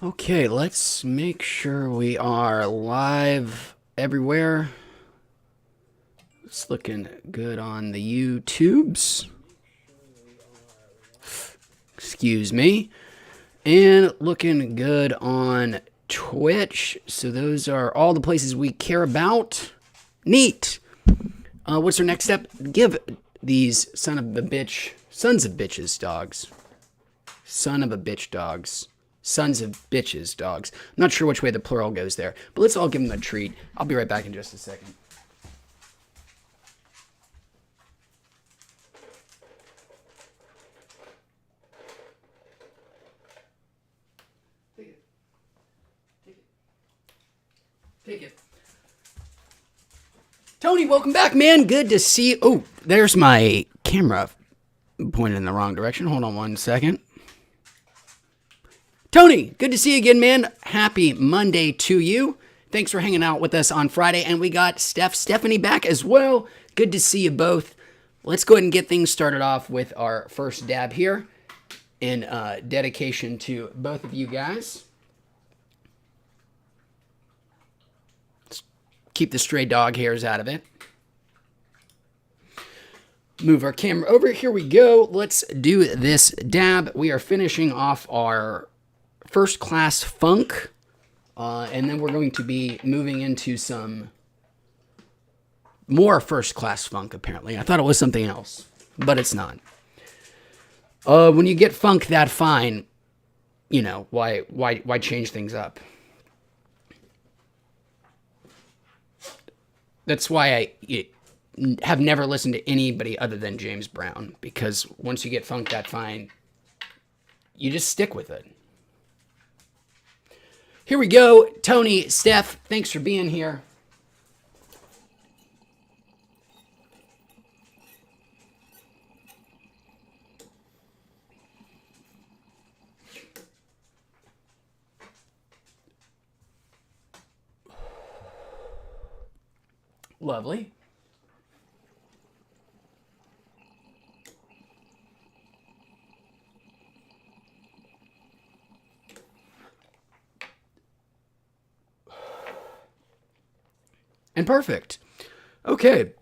Okay, let's make sure we are live everywhere. It's looking good on the YouTubes. Excuse me. And looking good on Twitch. So those are all the places we care about. Neat. What's our next step? Give these sons of bitches dogs. Son of a bitch dogs. Sons of bitches dogs. I'm not sure which way the plural goes there, but let's all give them a treat. I'll be right back in just a second. Take it. Take it. Take it. Tony, welcome back, man. Good to see you. Oh, there's my camera pointed in the wrong direction. Hold on one second. Tony, good to see you again, man. Happy Monday to you. Thanks for hanging out with us on Friday. And we got Stephanie back as well. Good to see you both. Let's go ahead and get things started off with our first dab here in dedication to both of you guys. Let's keep the stray dog hairs out of it. Move our camera over. Here we go. Let's do this dab. We are finishing off our first class funk, and then we're going to be moving into some more first class funk. Apparently, I thought it was something else, but it's not. When you get funk that fine, you know why change things up? That's why I have never listened to anybody other than James Brown, because once you get funk that fine, you just stick with it. Here we go. Tony, Steph, thanks for being here. Lovely. And perfect. Okay.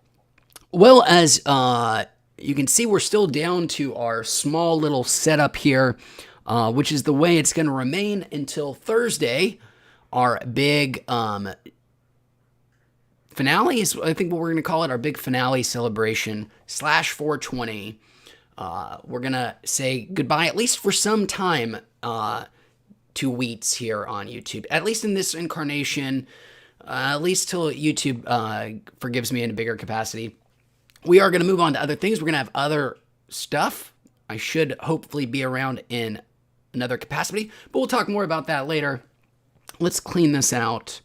Well, as you can see, we're still down to our small little setup here, which is the way it's going to remain until Thursday, our big finale is, I think, what we're going to call it, our big finale celebration / 420. We're going to say goodbye, at least for some time, to Weeats here on YouTube, at least in this incarnation. At least till YouTube forgives me in a bigger capacity. We are going to move on to other things. We're going to have other stuff. I should hopefully be around in another capacity, but we'll talk more about that later. Let's clean this out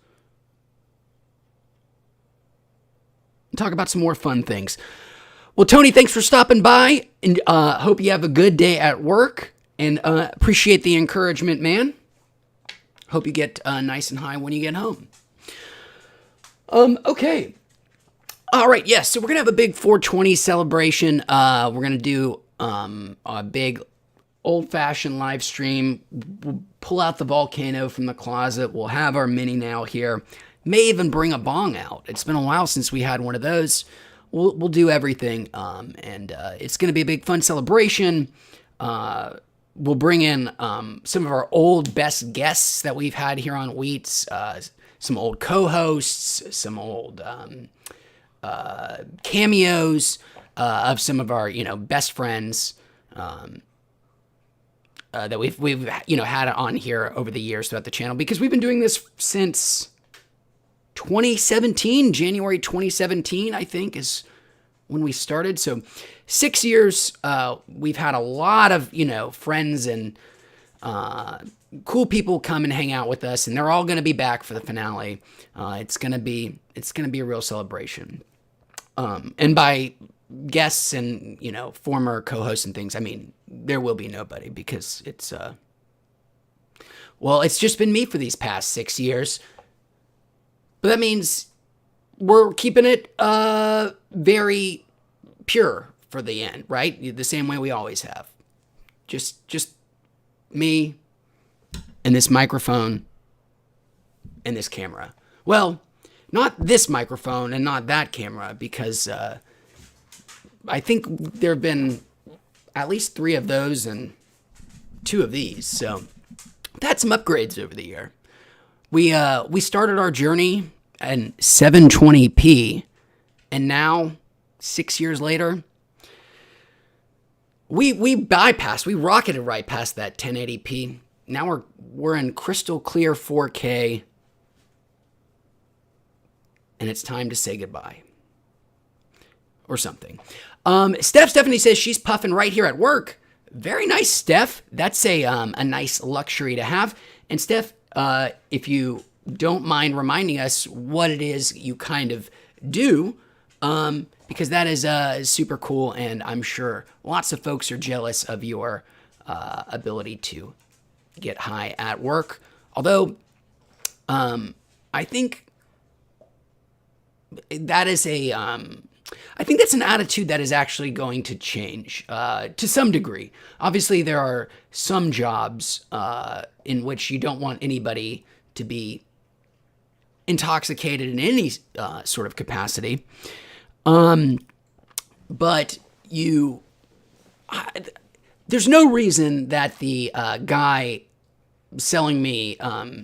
and talk about some more fun things. Well, Tony, thanks for stopping by, and hope you have a good day at work, and appreciate the encouragement, man. Hope you get nice and high when you get home. Okay. All right, yes, so we're going to have a big 420 celebration. We're going to do a big old-fashioned live stream. We'll pull out the volcano from the closet. We'll have our mini now here. May even bring a bong out. It's been a while since we had one of those. We'll do everything, and it's going to be a big fun celebration. We'll bring in some of our old best guests that we've had here on Weeats, some old co-hosts, some old cameos of some of our best friends that we've had on here over the years throughout the channel, because we've been doing this since 2017. January 2017, I think, is when we started. So 6 years. We've had a lot of friends and cool people come and hang out with us, and they're all going to be back for the finale. It's gonna be a real celebration. And by guests and former co-hosts and things, I mean there will be nobody, because it's just been me for these past 6 years. But that means we're keeping it very pure for the end, right? The same way we always have. Just me and this microphone and this camera. Well, not this microphone and not that camera, because I think there have been at least 3 of those and 2 of these. So that's some upgrades over the year. We started our journey in 720p, and now 6 years later, we rocketed right past that 1080p. Now we're in crystal clear 4K, and it's time to say goodbye. Or something. Stephanie says she's puffing right here at work. Very nice, Steph. That's a nice luxury to have. And Steph, if you don't mind reminding us what it is you kind of do, because that is super cool, and I'm sure lots of folks are jealous of your ability to get high at work. Although, I think that is I think that's an attitude that is actually going to change to some degree. Obviously, there are some jobs in which you don't want anybody to be intoxicated in any sort of capacity. But there's no reason that the guy selling me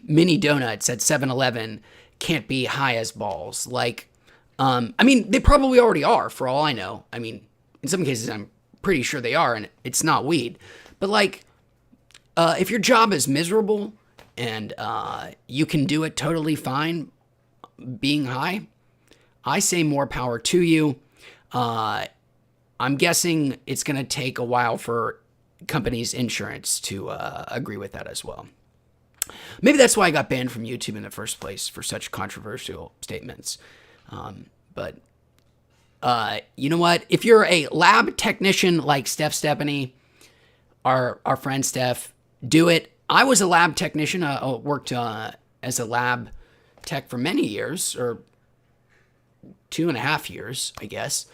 mini donuts at 7-Eleven can't be high as balls. Like, I mean, they probably already are, for all I know. I mean, in some cases, I'm pretty sure they are, and it's not weed. But, like, if your job is miserable and you can do it totally fine being high, I say more power to you. I'm guessing it's going to take a while for companies' insurance to agree with that as well. Maybe that's why I got banned from YouTube in the first place, for such controversial statements. But you know what? If you're a lab technician like Stephanie, our friend Steph, do it. I was a lab technician. I worked as a lab tech for many years, or 2.5 years, I guess.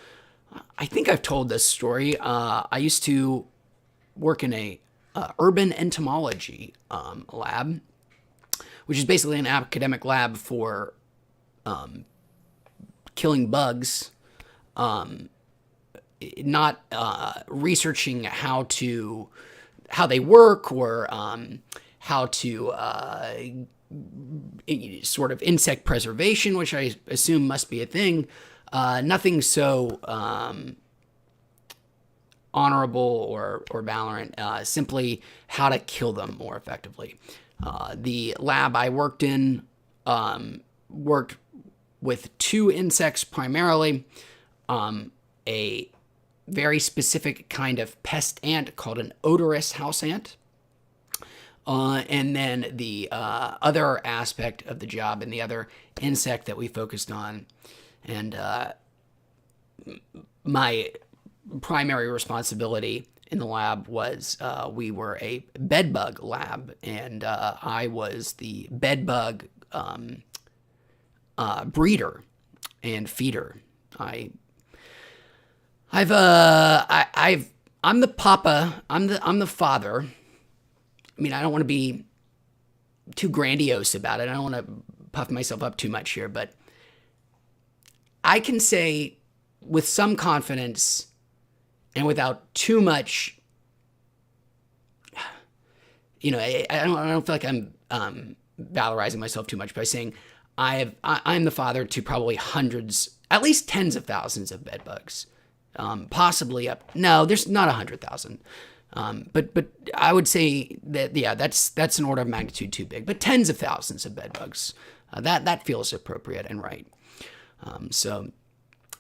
I think I've told this story. I used to work in a urban entomology lab, which is basically an academic lab for killing bugs, not researching how they work, or how to sort of insect preservation, which I assume must be a thing. Nothing so honorable or valorant, simply how to kill them more effectively. The lab I worked in worked with 2 insects primarily, a very specific kind of pest ant called an odorous house ant, and then the other aspect of the job, and the other insect that we focused on. And my primary responsibility in the lab was we were a bedbug lab, and I was the bedbug breeder and feeder. I'm the papa. I'm the father. I mean, I don't want to be too grandiose about it. I don't want to puff myself up too much here, but I can say with some confidence and without too much, I don't feel like I'm valorizing myself too much by saying I'm the father to probably hundreds, at least tens of thousands of bedbugs, possibly up. No, there's not 100,000. But I would say that, yeah, that's an order of magnitude too big, but tens of thousands of bedbugs. That feels appropriate and right. So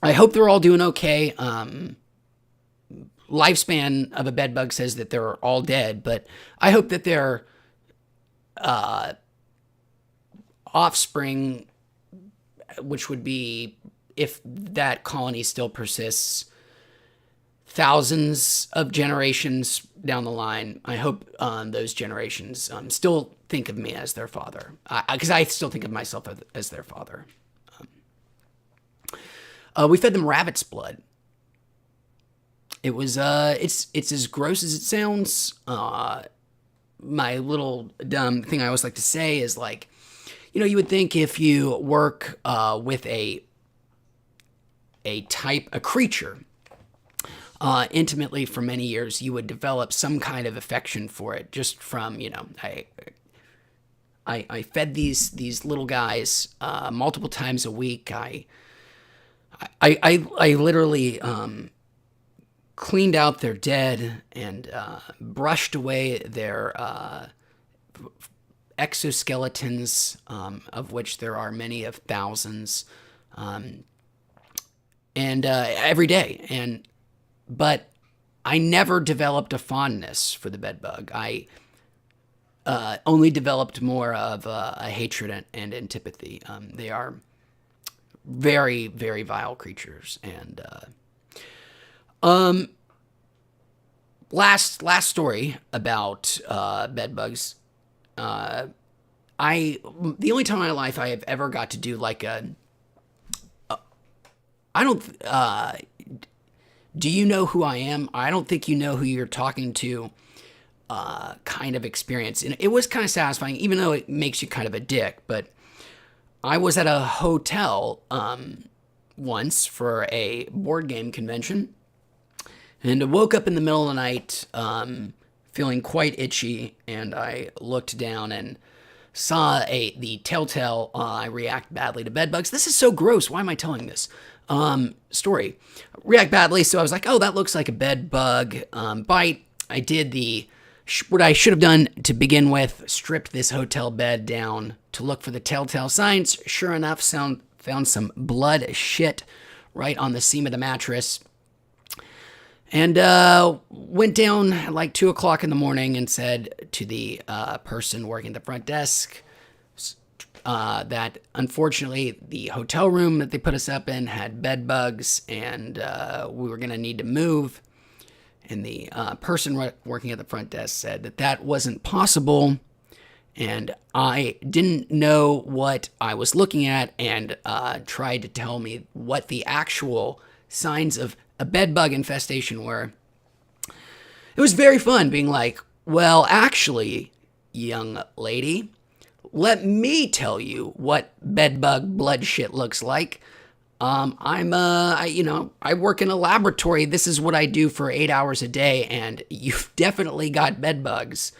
I hope they're all doing okay. Lifespan of a bedbug says that they're all dead, but I hope that their offspring, which would be, if that colony still persists, thousands of generations down the line, I hope those generations still think of me as their father, because I still think of myself as their father. We fed them rabbit's blood. It was it's as gross as it sounds. my little dumb thing I always like to say is like, you would think if you work with a creature intimately for many years, you would develop some kind of affection for it just from, I fed these little guys multiple times a week. I literally cleaned out their dead and brushed away their exoskeletons, of which there are many of thousands, and every day. But I never developed a fondness for the bedbug. I only developed more of a hatred and antipathy. They are very, very vile creatures. And last story about bedbugs. The only time in my life I have ever got to do like do you know who I am? I don't think you know who you're talking to. Kind of experience. And it was kind of satisfying, even though it makes you kind of a dick. But I was at a hotel once for a board game convention, and I woke up in the middle of the night feeling quite itchy, and I looked down and saw the telltale I react badly to bedbugs. This is so gross. Why am I telling this story? React badly, so I was like, oh, that looks like a bedbug bite. I did what I should have done to begin with, stripped this hotel bed down to look for the telltale signs. Sure enough, found some blood shit right on the seam of the mattress. And went down at like 2 o'clock in the morning and said to the person working at the front desk that unfortunately the hotel room that they put us up in had bed bugs, and we were going to need to move. And the person working at the front desk said that wasn't possible, and I didn't know what I was looking at, and tried to tell me what the actual signs of a bedbug infestation were. It was very fun being like, well, actually, young lady, let me tell you what bedbug blood shit looks like. I work in a laboratory. This is what I do for 8 hours a day, and you've definitely got bed bugs.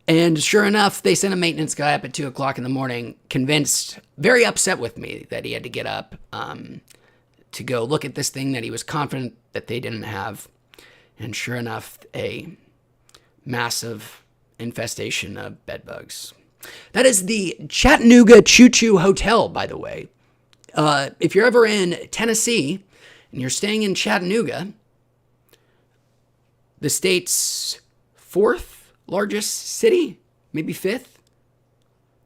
And sure enough, they sent a maintenance guy up at 2 o'clock in the morning, convinced, very upset with me that he had to get up to go look at this thing that he was confident that they didn't have. And sure enough, a massive infestation of bed bugs. That is the Chattanooga Choo Choo Hotel, by the way. If you're ever in Tennessee and you're staying in Chattanooga, the state's 4th largest city, maybe 5th,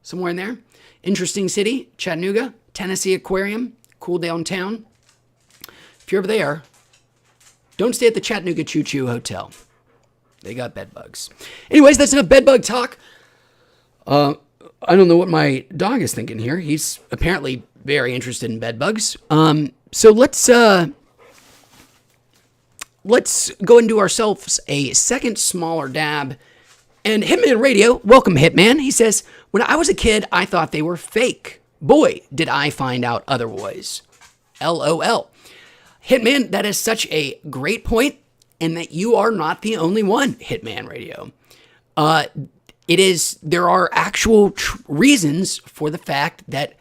somewhere in there. Interesting city, Chattanooga, Tennessee Aquarium, cool downtown. If you're ever there, don't stay at the Chattanooga Choo Choo Hotel. They got bed bugs. Anyways, that's enough bedbug talk. I don't know what my dog is thinking here. He's apparently very interested in bed bugs. So let's go and do ourselves a second smaller dab. And Hitman Radio, welcome Hitman. He says, when I was a kid, I thought they were fake. Boy, did I find out otherwise. LOL. Hitman, that is such a great point, and that you are not the only one, Hitman Radio. There are actual reasons for the fact that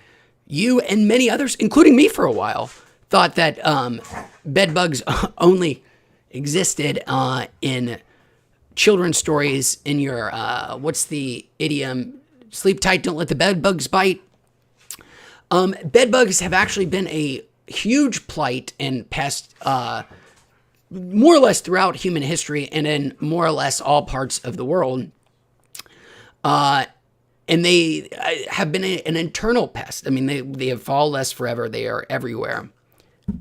you and many others, including me for a while, thought that bed bugs only existed in children's stories in your, what's the idiom? Sleep tight, don't let the bed bugs bite. Bed bugs have actually been a huge plight and pest more or less throughout human history and in more or less all parts of the world. And they have been an internal pest. I mean, they have followed us forever. They are everywhere.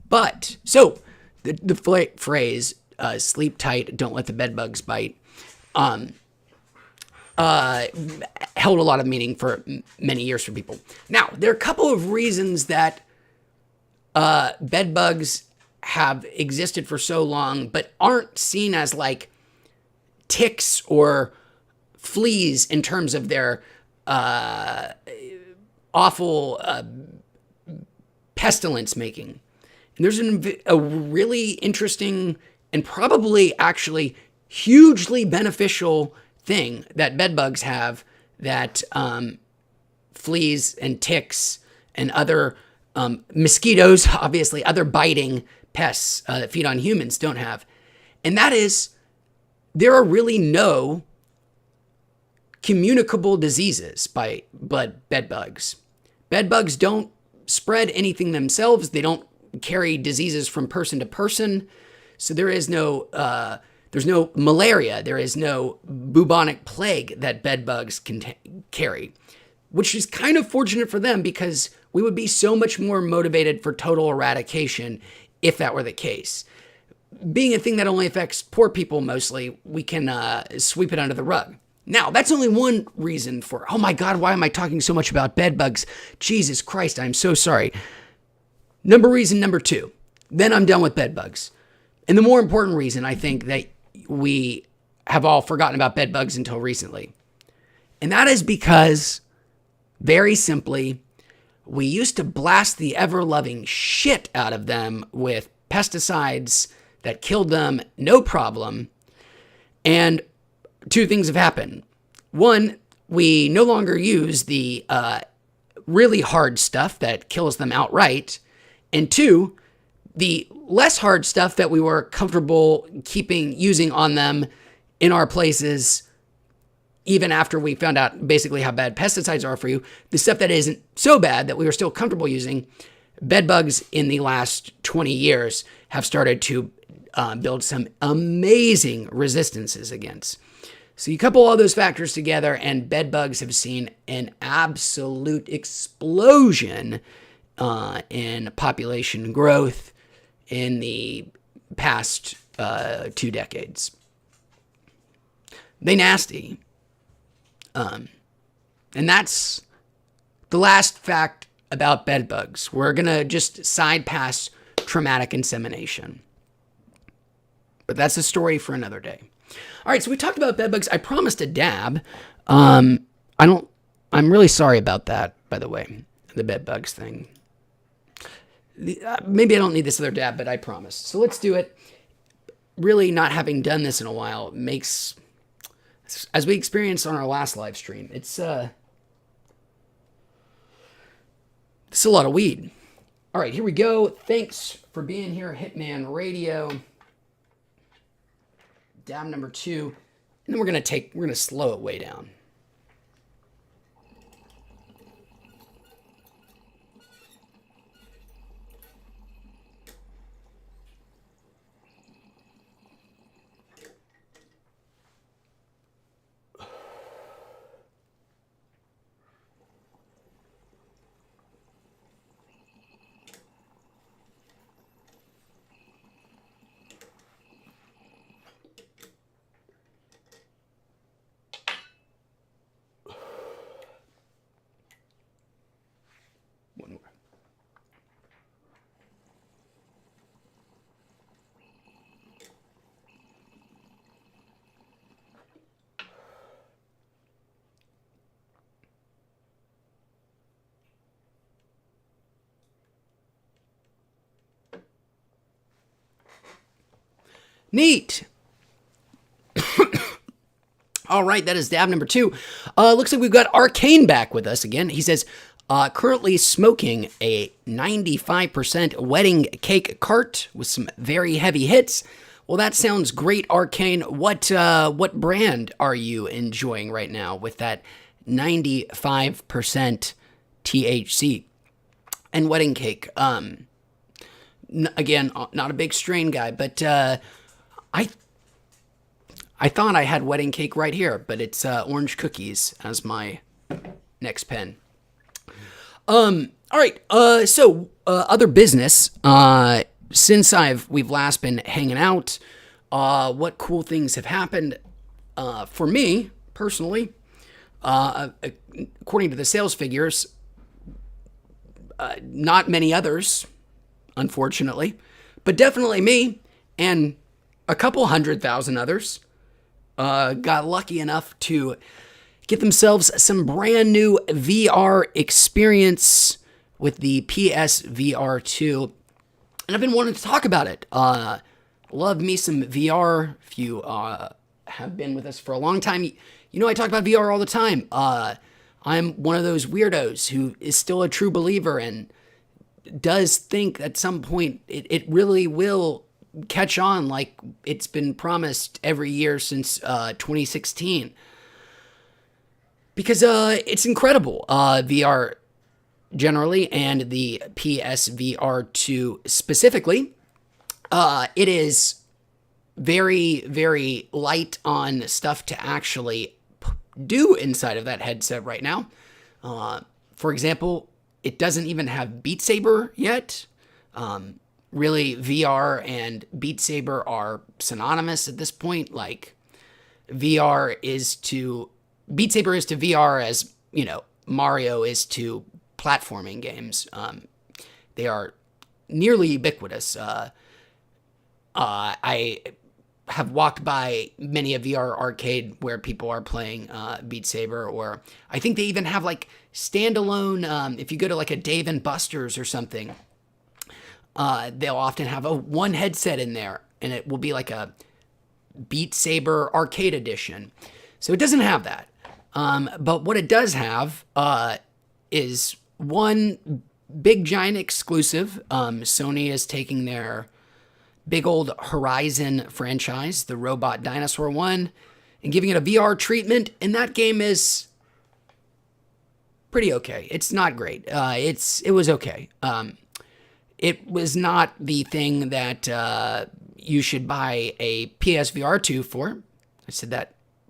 But, so, the phrase, sleep tight, don't let the bed bugs bite, held a lot of meaning for many years for people. Now, there are a couple of reasons that bed bugs have existed for so long, but aren't seen as like ticks or fleas in terms of their awful pestilence making. And there's a really interesting and probably actually hugely beneficial thing that bedbugs have that fleas and ticks and other mosquitoes, obviously, other biting pests that feed on humans don't have. And that is, there are really no communicable diseases by bedbugs. Bedbugs don't spread anything themselves. They don't carry diseases from person to person. So there's no malaria. There is no bubonic plague that bedbugs can carry, which is kind of fortunate for them because we would be so much more motivated for total eradication if that were the case. Being a thing that only affects poor people mostly, we can sweep it under the rug. Now, that's only one reason for, oh my God, why am I talking so much about bedbugs? Jesus Christ, I'm so sorry. Reason number two, then I'm done with bedbugs. And the more important reason, I think, that we have all forgotten about bedbugs until recently. And that is because, very simply, we used to blast the ever-loving shit out of them with pesticides that killed them, no problem. And two things have happened. One, we no longer use the really hard stuff that kills them outright. And two, the less hard stuff that we were comfortable using on them in our places, even after we found out basically how bad pesticides are for you, the stuff that isn't so bad that we were still comfortable using, bedbugs in the last 20 years have started to build some amazing resistances against. So you couple all those factors together, and bedbugs have seen an absolute explosion in population growth in the past 2 decades. They nasty. And that's the last fact about bedbugs. We're going to just side past traumatic insemination. But that's a story for another day. All right, so we talked about bedbugs. I promised a dab. I'm really sorry about that, by the way, the bedbugs thing. Maybe I don't need this other dab, but I promised. So let's do it. Really, not having done this in a while makes, as we experienced on our last live stream, it's a lot of weed. All right, here we go. Thanks for being here, Hitman Radio. Dab number 2, and then we're gonna slow it way down. One more. Neat. All right, that is dab number 2. Looks like we've got Arcane back with us again. He says, currently smoking a 95% wedding cake cart with some very heavy hits. Well, that sounds great, Arcane. What brand are you enjoying right now with that 95% THC and wedding cake? Again, not a big strain guy, but I thought I had wedding cake right here, but it's orange cookies as my next pen. All right. So other business. Since we've last been hanging out, what cool things have happened for me personally? According to the sales figures, not many others, unfortunately, but definitely me and a couple 100,000 others got lucky enough to get themselves some brand new VR experience with the PSVR 2. And I've been wanting to talk about it. Love me some VR. If you have been with us for a long time, you know I talk about VR all the time. I'm one of those weirdos who is still a true believer and does think at some point it really will catch on like it's been promised every year since 2016. Because it's incredible, VR generally, and the PSVR 2 specifically. It is very, very light on stuff to actually do inside of that headset right now. For example, it doesn't even have Beat Saber yet. Really, VR and Beat Saber are synonymous at this point. Like, VR is to... Beat Saber is to VR as, you know, Mario is to platforming games. They are nearly ubiquitous. I have walked by many a VR arcade where people are playing Beat Saber, or I think they even have like standalone, if you go to like a Dave and Buster's or something, they'll often have one headset in there, and it will be like a Beat Saber arcade edition. So it doesn't have that. But what it does have is one big giant exclusive. Sony is taking their big old Horizon franchise, the robot dinosaur one, and giving it a VR treatment. And that game is pretty okay. It's not great. It was okay. It was not the thing that you should buy a PSVR 2 for.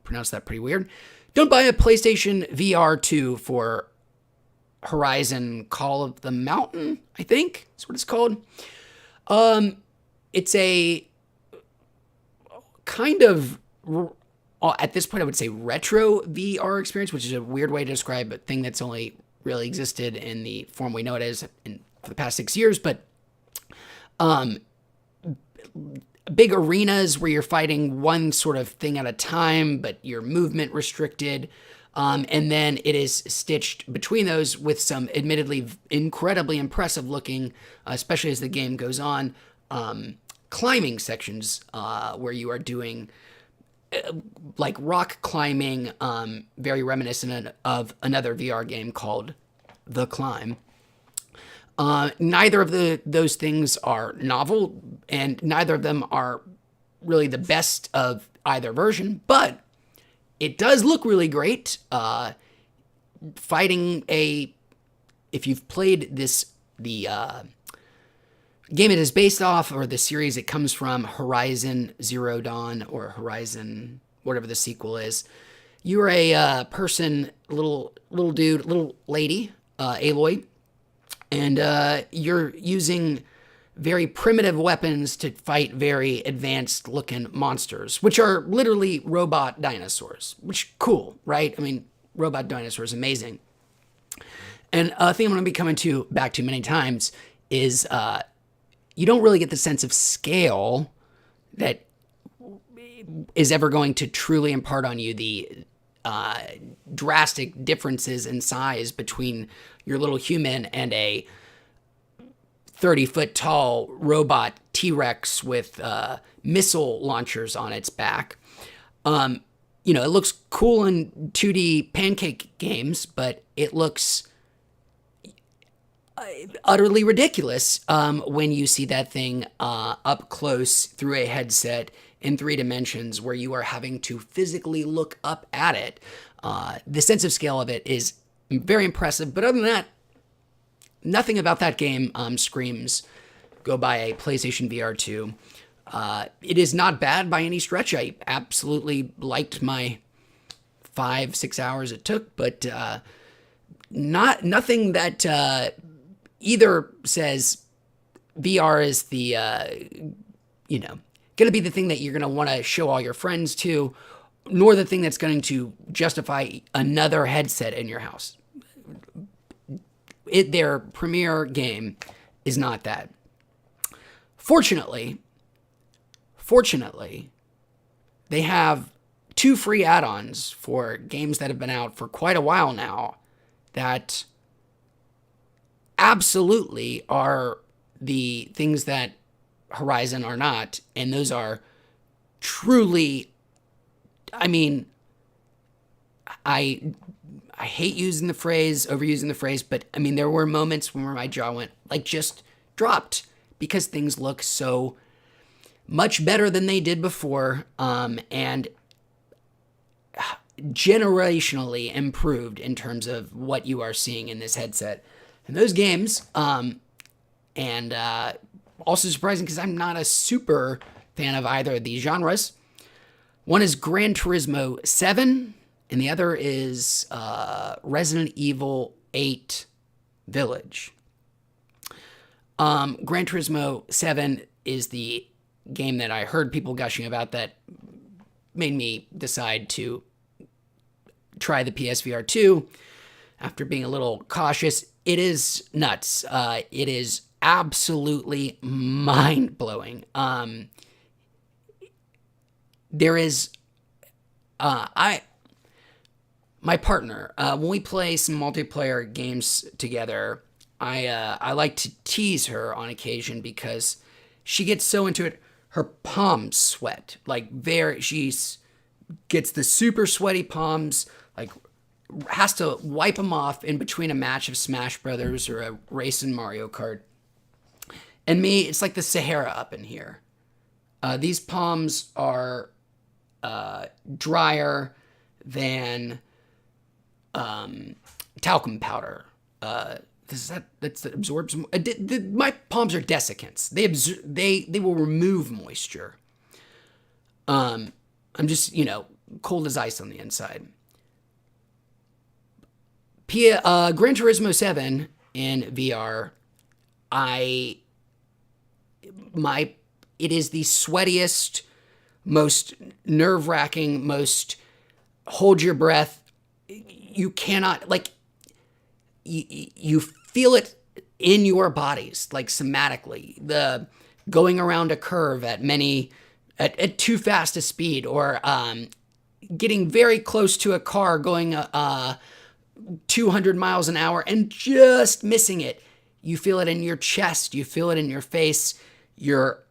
Pronounced that pretty weird. Don't buy a PlayStation VR 2 for Horizon Call of the Mountain, I think that's what it's called. It's a kind of, at this point I would say, retro VR experience, which is a weird way to describe a thing that's only really existed in the form we know it is for the past 6 years. But big arenas where you're fighting one sort of thing at a time, but your movement restricted. And then it is stitched between those with some admittedly incredibly impressive looking, especially as the game goes on, climbing sections where you are doing like rock climbing, very reminiscent of another VR game called The Climb. Neither of those things are novel, and neither of them are really the best of either version, but it does look really great. Fighting if you've played the game it is based off, or the series it comes from, Horizon Zero Dawn, or Horizon, whatever the sequel is, you're a person, little dude, little lady, Aloy, and you're using very primitive weapons to fight very advanced looking monsters, which are literally robot dinosaurs, which cool, right? I mean, robot dinosaurs, amazing. And a thing I'm going to be coming back to many times is you don't really get the sense of scale that is ever going to truly impart on you the drastic differences in size between your little human and a 30-foot tall robot T-Rex with missile launchers on its back. It looks cool in 2D pancake games, but it looks utterly ridiculous when you see that thing up close through a headset in 3 dimensions where you are having to physically look up at it. The sense of scale of it is very impressive, but other than that, nothing about that game screams go buy a PlayStation VR 2. It is not bad by any stretch. I absolutely liked my 5-6 hours it took, but nothing that either says VR is the going to be the thing that you're going to want to show all your friends to, nor the thing that's going to justify another headset in your house. Their premier game is not that. Fortunately, they have 2 free add-ons for games that have been out for quite a while now that absolutely are the things that Horizon are not. And those are truly, I mean, I hate using the phrase, overusing the phrase, but I mean, there were moments where my jaw went, like, just dropped because things look so much better than they did before, and generationally improved in terms of what you are seeing in this headset. And those games, and also surprising because I'm not a super fan of either of these genres. One is Gran Turismo 7, and the other is Resident Evil 8 Village. Gran Turismo 7 is the game that I heard people gushing about that made me decide to try the PSVR 2 after being a little cautious. It is nuts. It is absolutely mind-blowing. There is, my partner, when we play some multiplayer games together, I like to tease her on occasion because she gets so into it, her palms sweat. Like, she's gets the super sweaty palms, like, has to wipe them off in between a match of Smash Brothers or a race in Mario Kart. And me, it's like the Sahara up in here. These palms are drier than talcum powder. That absorbs. My palms are desiccants. They will remove moisture. I'm just, cold as ice on the inside. Gran Turismo 7 in VR, it is the sweatiest, most nerve-wracking, most hold your breath. You cannot, like, you feel it in your bodies, like, somatically. The going around a curve at too fast a speed, or getting very close to a car going 200 miles an hour and just missing it. You feel it in your chest. You feel it in your face. You're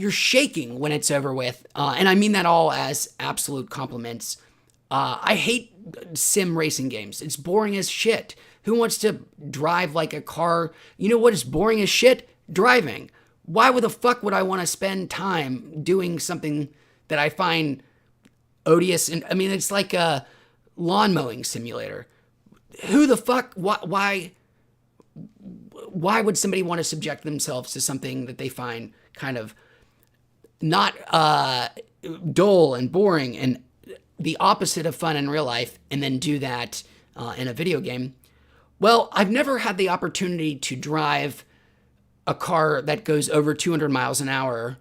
shaking when it's over with. And I mean that all as absolute compliments. I hate sim racing games. It's boring as shit. Who wants to drive like a car? You know what is boring as shit? Driving. Why the fuck would I want to spend time doing something that I find odious? And I mean, it's like a lawn mowing simulator. Who the fuck? Why would somebody want to subject themselves to something that they find kind of not dull and boring and the opposite of fun in real life, and then do that in a video game? Well, I've never had the opportunity to drive a car that goes over 200 miles an hour,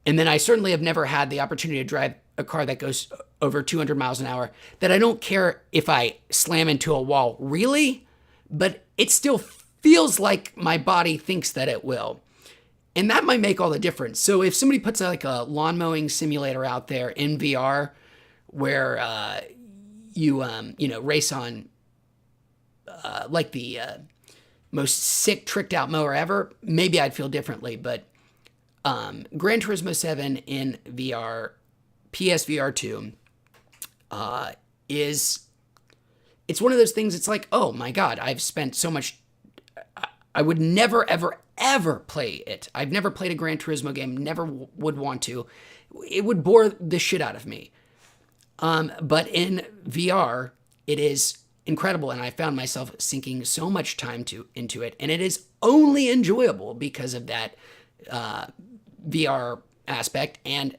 and then I certainly have never had the opportunity to drive a car that goes over 200 miles an hour that I don't care if I slam into a wall, really, but it still feels like my body thinks that it will. And that might make all the difference. So if somebody puts like a lawn mowing simulator out there in VR where you race on like the most sick tricked out mower ever, maybe I'd feel differently. But Gran Turismo 7 in VR, PSVR 2, it's one of those things. It's like, oh my God, I've spent so much. I would never, ever, ever play it. I've never played a Gran Turismo game, never would want to. It would bore the shit out of me. But in VR, it is incredible, and I found myself sinking so much time into it, and it is only enjoyable because of that VR aspect. And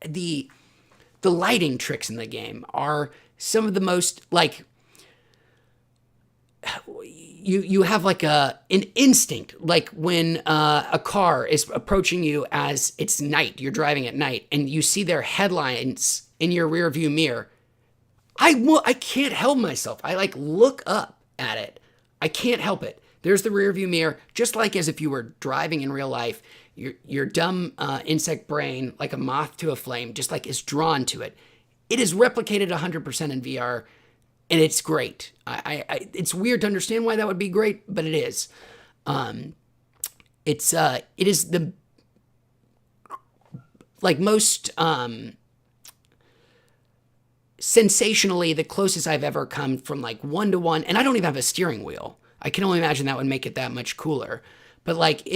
the lighting tricks in the game are some of the most, like, you have like an instinct, like when a car is approaching you as it's night, you're driving at night, and you see their headlights in your rear view mirror. I can't help myself. I like look up at it. I can't help it. There's the rear view mirror, just like as if you were driving in real life. your dumb insect brain, like a moth to a flame, just like is drawn to it. It is replicated 100% in VR, and it's great. It's weird to understand why that would be great, but it is. It is the like most sensationally the closest I've ever come from like one-to-one, and I don't even have a steering wheel. I can only imagine that would make it that much cooler. But like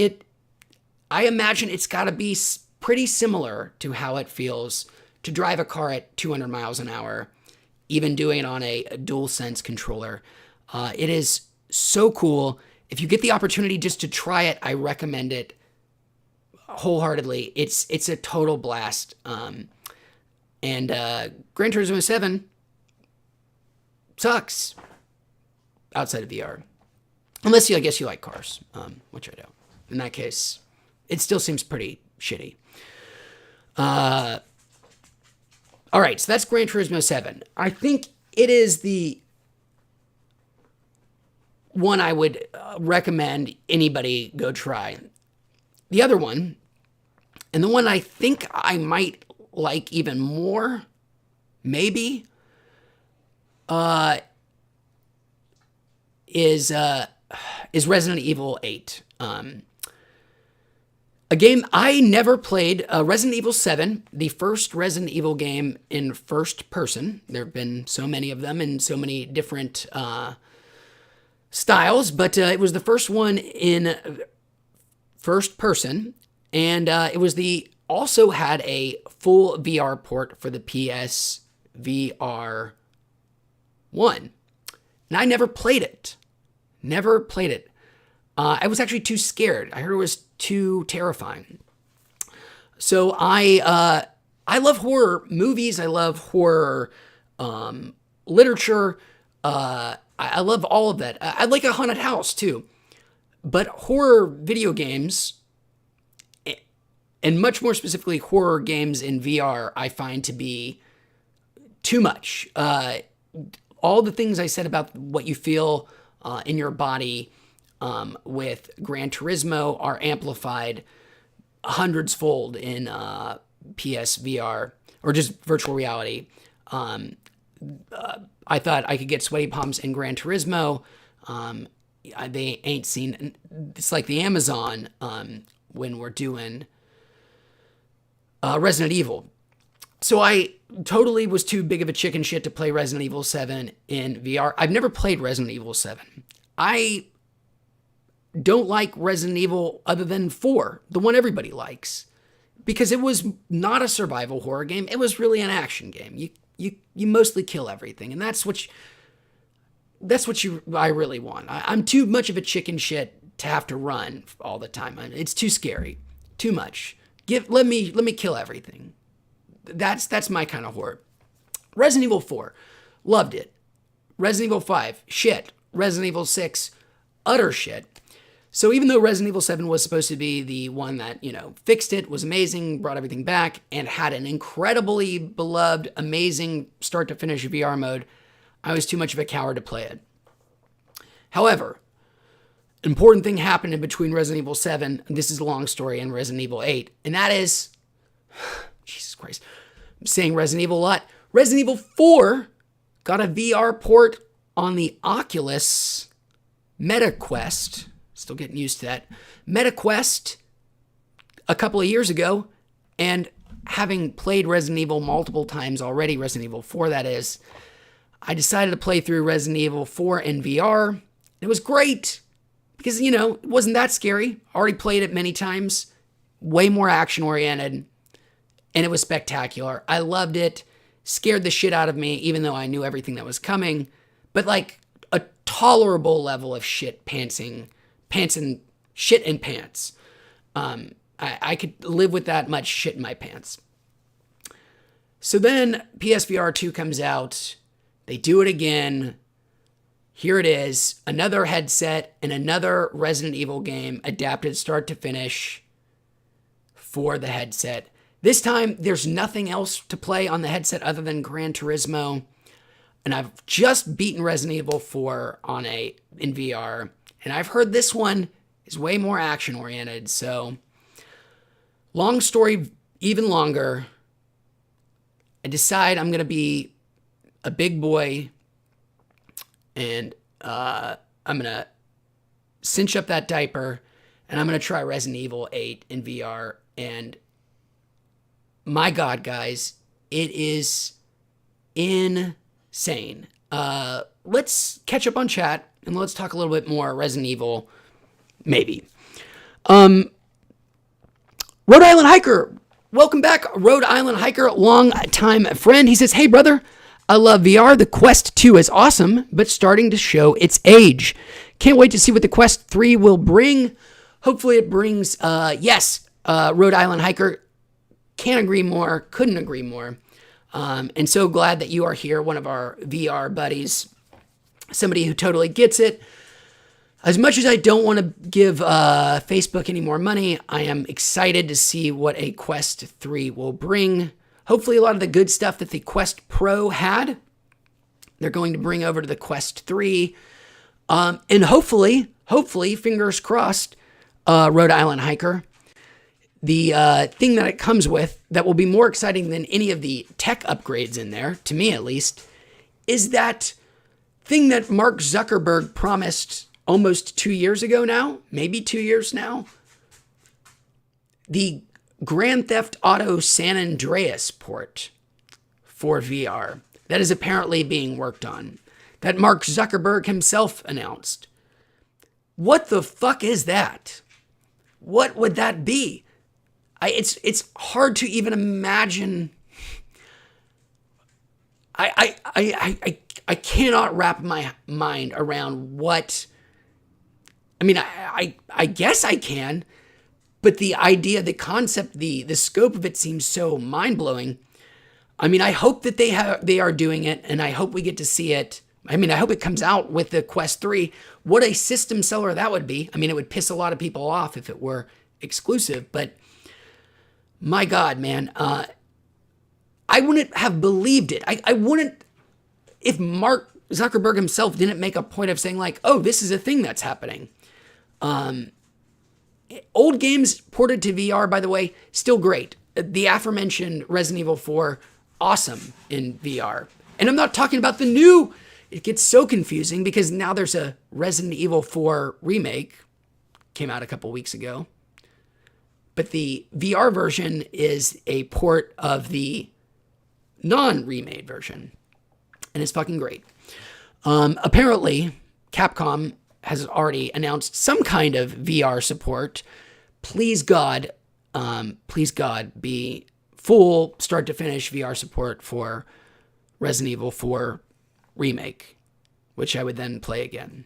I imagine it's got to be pretty similar to how it feels to drive a car at 200 miles an hour, even doing it on a DualSense controller. It is so cool. If you get the opportunity just to try it, I recommend it wholeheartedly. It's a total blast. And Gran Turismo 7 sucks outside of VR. Unless I guess you like cars, which I don't. In that case, it still seems pretty shitty. All right, so that's Gran Turismo 7. I think it is the one I would recommend anybody go try. The other one, and the one I think I might like even more, maybe, is Resident Evil 8. A game I never played, Resident Evil 7, the first Resident Evil game in first person. There have been so many of them in so many different styles, but it was the first one in first person, and it was also had a full VR port for the PS VR 1. And I never played it. Never played it. I was actually too scared. I heard it was too terrifying. So I love horror movies. I love horror literature. I love all of that. I like a haunted house too. But horror video games, and much more specifically horror games in VR, I find to be too much. All the things I said about what you feel in your body with Gran Turismo are amplified hundreds fold in PSVR or just virtual reality. I thought I could get sweaty palms in Gran Turismo. They ain't seen. It's like the Amazon when we're doing Resident Evil. So I totally was too big of a chicken shit to play Resident Evil 7 in VR. I've never played Resident Evil 7. I don't like Resident Evil other than 4, the one everybody likes, because it was not a survival horror game. It was really an action game. You mostly kill everything, and that's what I really want. I'm too much of a chicken shit to have to run all the time. It's too scary, too much. Let me kill everything. That's my kind of horror. Resident Evil 4, loved it. Resident Evil 5, shit. Resident Evil 6, utter shit. So even though Resident Evil 7 was supposed to be the one that, fixed it, was amazing, brought everything back, and had an incredibly beloved, amazing start to finish VR mode, I was too much of a coward to play it. However, important thing happened in between Resident Evil 7, and this is a long story, and Resident Evil 8, and that is, Jesus Christ, I'm saying Resident Evil a lot. Resident Evil 4 got a VR port on the Oculus MetaQuest. Still getting used to that. MetaQuest a couple of years ago, and having played Resident Evil multiple times already, Resident Evil 4 that is, I decided to play through Resident Evil 4 in VR. It was great because, it wasn't that scary. Already played it many times. Way more action-oriented, and it was spectacular. I loved it. Scared the shit out of me, even though I knew everything that was coming. But like a tolerable level of shit pantsing. Pants and shit in pants. I could live with that much shit in my pants. So then PSVR 2 comes out. They do it again. Here it is. Another headset and another Resident Evil game adapted start to finish for the headset. This time, there's nothing else to play on the headset other than Gran Turismo. And I've just beaten Resident Evil 4 in VR. And I've heard this one is way more action-oriented, so Long story, even longer. I decide I'm going to be a big boy and I'm going to cinch up that diaper and I'm going to try Resident Evil 8 in VR. And my God, guys, it is insane. Let's catch up on chat and let's talk a little bit more Resident Evil, maybe. Rhode Island Hiker, welcome back, Rhode Island Hiker, long time friend. He says, hey brother, I love VR. The Quest 2 is awesome, but starting to show its age. Can't wait to see what the Quest 3 will bring. Hopefully it brings, yes, Rhode Island Hiker, can't agree more, couldn't agree more. And so glad that you are here, one of our VR buddies, somebody who totally gets it. As much as I don't want to give Facebook any more money, I am excited to see what a Quest 3 will bring. Hopefully a lot of the good stuff that the Quest Pro had, they're going to bring over to the Quest 3. And hopefully, fingers crossed, Rhode Island Hiker, the thing that it comes with that will be more exciting than any of the tech upgrades in there, to me at least, is that thing that Mark Zuckerberg promised almost 2 years ago now, maybe 2 years now. The Grand Theft Auto San Andreas port for VR that is apparently being worked on, that Mark Zuckerberg himself announced. What the fuck is that? What would that be? It's hard to even imagine. I cannot wrap my mind around what. I mean, I guess I can, but the idea, the concept, the scope of it seems so mind blowing. I mean, I hope that they are doing it, and I hope we get to see it. I mean, I hope it comes out with the Quest 3. What a system seller that would be. I mean, it would piss a lot of people off if it were exclusive, but my God, man, I wouldn't have believed it. I wouldn't, if Mark Zuckerberg himself didn't make a point of saying like, oh, this is a thing that's happening. Old games ported to VR, by the way, still great. The aforementioned Resident Evil 4, awesome in VR. And I'm not talking about the new. It gets so confusing because now there's a Resident Evil 4 remake, came out a couple weeks ago. But the VR version is a port of the non-remade version. And it's fucking great. Apparently, Capcom has already announced some kind of VR support. Please God, be full start to finish VR support for Resident Evil 4 remake, which I would then play again.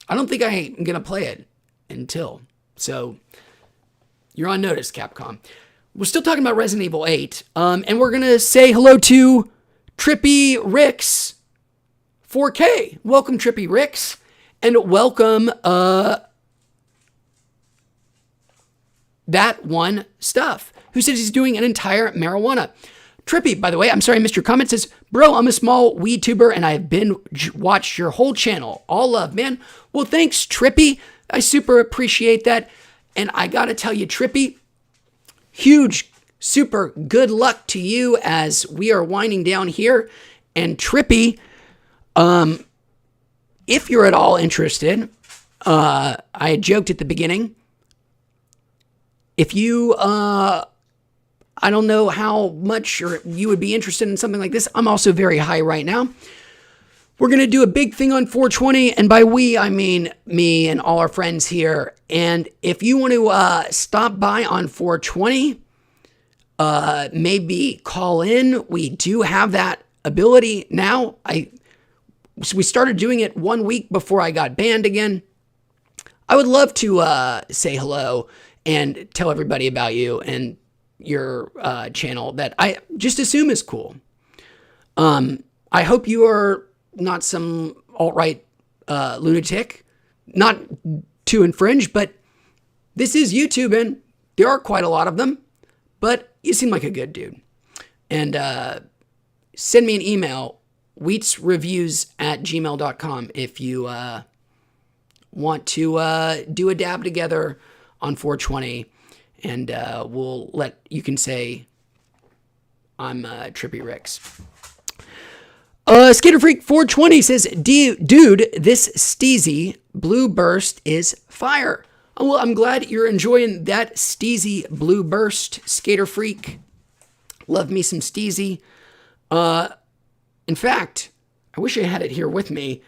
I don't think I'm going to play it until. So you're on notice, Capcom. We're still talking about Resident Evil 8. And we're going to say hello to Trippy Ricks 4K. Welcome, Trippy Ricks. And welcome That One Stuff, who says he's doing an entire marijuana. Trippy, by the way, I'm sorry I missed your comment, says, bro, I'm a small weed tuber and I've watched your whole channel. All love, man. Well, thanks, Trippy. I super appreciate that. And I got to tell you, Trippy, huge, super good luck to you as we are winding down here. And Trippy, if you're at all interested, I had joked at the beginning, if you, I don't know how much you would be interested in something like this. I'm also very high right now. We're going to do a big thing on 420. And by we, I mean me and all our friends here. And if you want to stop by on 420, maybe call in. We do have that ability now. We started doing it 1 week before I got banned again. I would love to say hello and tell everybody about you and your channel that I just assume is cool. I hope you are not some alt-right lunatic, not to infringe, but this is YouTube and there are quite a lot of them, but you seem like a good dude. And send me an email, weeatsreviews@gmail.com if you want to do a dab together on 420 and you can say I'm Trippy Ricks. Skater Freak 420 says, dude, this Steezy Blue Burst is fire. Oh, well, I'm glad you're enjoying that Steezy Blue Burst, Skater Freak. Love me some Steezy. In fact, I wish I had it here with me.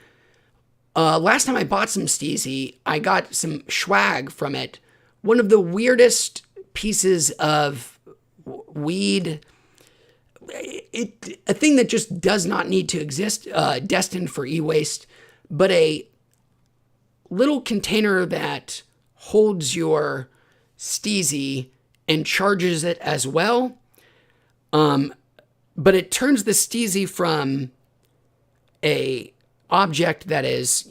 Last time I bought some Steezy, I got some swag from it. One of the weirdest pieces of weed, a thing that just does not need to exist, destined for e-waste, but a little container that holds your Steezy and charges it as well. But it turns the Steezy from a object that is,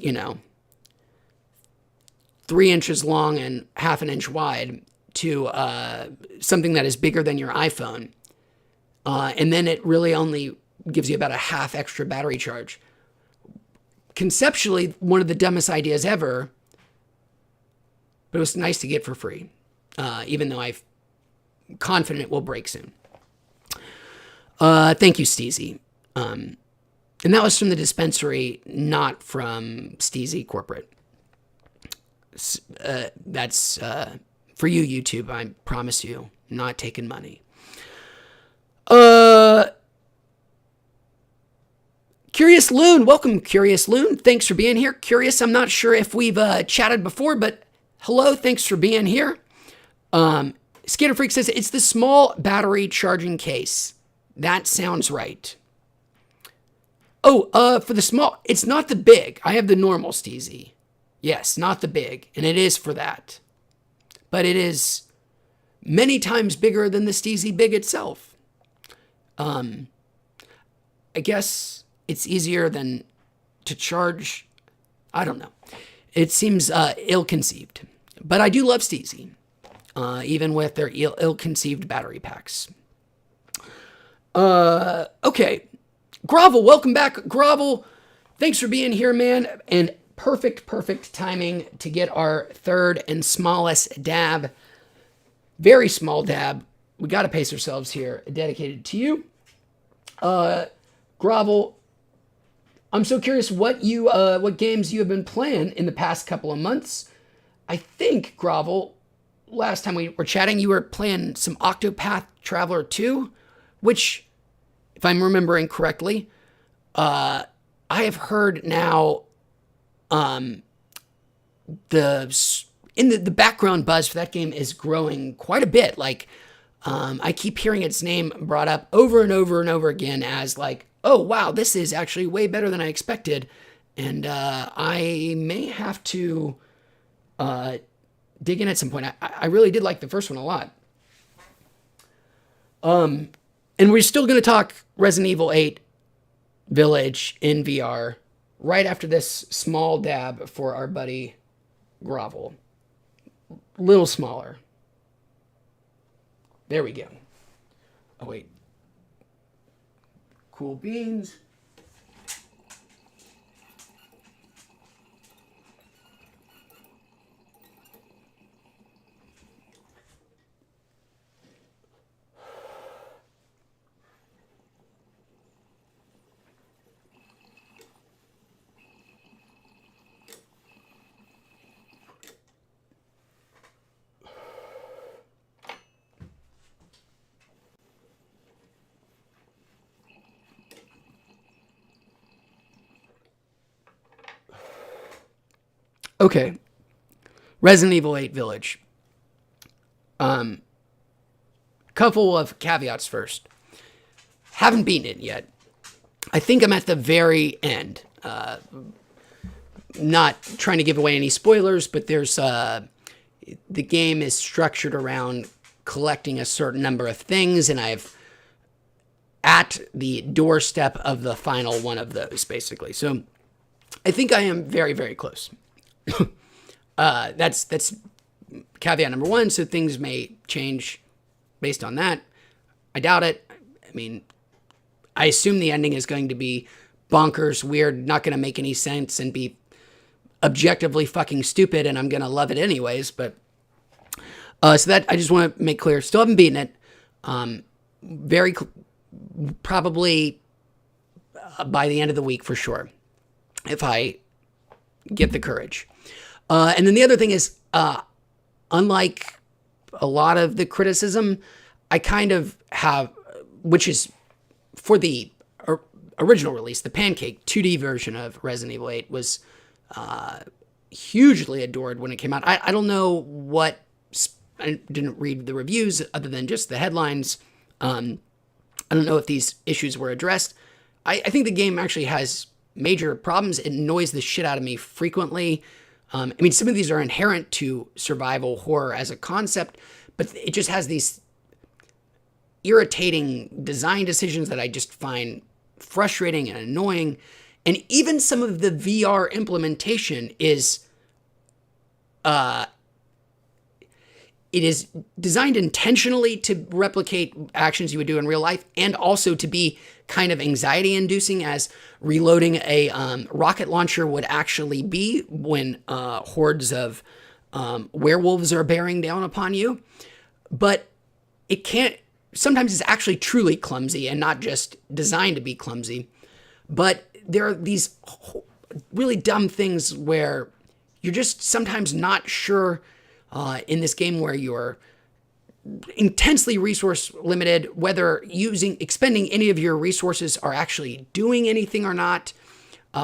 3 inches long and half an inch wide to something that is bigger than your iPhone. And then it really only gives you about a half extra battery charge. Conceptually, one of the dumbest ideas ever, but it was nice to get for free, even though I'm confident it will break soon. Thank you, Steezy. And that was from the dispensary, not from Steezy Corporate. That's for you, YouTube. I promise you, not taking money. Curious Loon, welcome, Curious Loon. Thanks for being here. Curious, I'm not sure if we've chatted before, but hello, thanks for being here. Skater Freak says it's the small battery charging case. That sounds right. Oh, for the small, it's not the big. I have the normal Steezy. Yes, not the big, and it is for that. But it is many times bigger than the Steezy Big itself. I guess it's easier than to charge. I don't know. It seems ill-conceived. But I do love Steezy, even with their ill-conceived battery packs. Okay. Grovel, welcome back. Grovel, thanks for being here, man. And perfect timing to get our third and smallest dab. Very small dab. We got to pace ourselves here. Dedicated to you. Grovel, I'm so curious what games you have been playing in the past couple of months. I think, Grovel, last time we were chatting, you were playing some Octopath Traveler 2, which, if I'm remembering correctly, I have heard now the background buzz for that game is growing quite a bit. Like, I keep hearing its name brought up over and over and over again as like, oh, wow, this is actually way better than I expected. And I may have to dig in at some point. I really did like the first one a lot. And we're still going to talk Resident Evil 8 Village in VR right after this small dab for our buddy Grovel. Little smaller. There we go. Oh, wait. Cool beans. Okay. Resident Evil 8 Village. Couple of caveats first. Haven't beaten it yet. I think I'm at the very end. Not trying to give away any spoilers, but there's the game is structured around collecting a certain number of things, and I've at the doorstep of the final one of those, basically. So I think I am very, very close. That's caveat number one. So things may change based on that. I doubt it. I mean, I assume the ending is going to be bonkers, weird, not going to make any sense, and be objectively fucking stupid, and I'm going to love it anyways. But So that I just want to make clear. Still haven't beaten it. Very probably by the end of the week for sure, if I get the courage. And then the other thing is, unlike a lot of the criticism, I kind of have, which is for the original release, the Pancake 2D version of Resident Evil 8 was hugely adored when it came out. I don't know what, I didn't read the reviews other than just the headlines. I don't know if these issues were addressed. I think the game actually has major problems. It annoys the shit out of me frequently. I mean, some of these are inherent to survival horror as a concept, but it just has these irritating design decisions that I just find frustrating and annoying. And even some of the VR implementation is, it is designed intentionally to replicate actions you would do in real life, and also to be kind of anxiety inducing, as reloading a rocket launcher would actually be when hordes of werewolves are bearing down upon you. But it can't, sometimes it's actually truly clumsy and not just designed to be clumsy. But there are these really dumb things where you're just sometimes not sure in this game, where you're intensely resource limited, whether expending any of your resources are actually doing anything or not,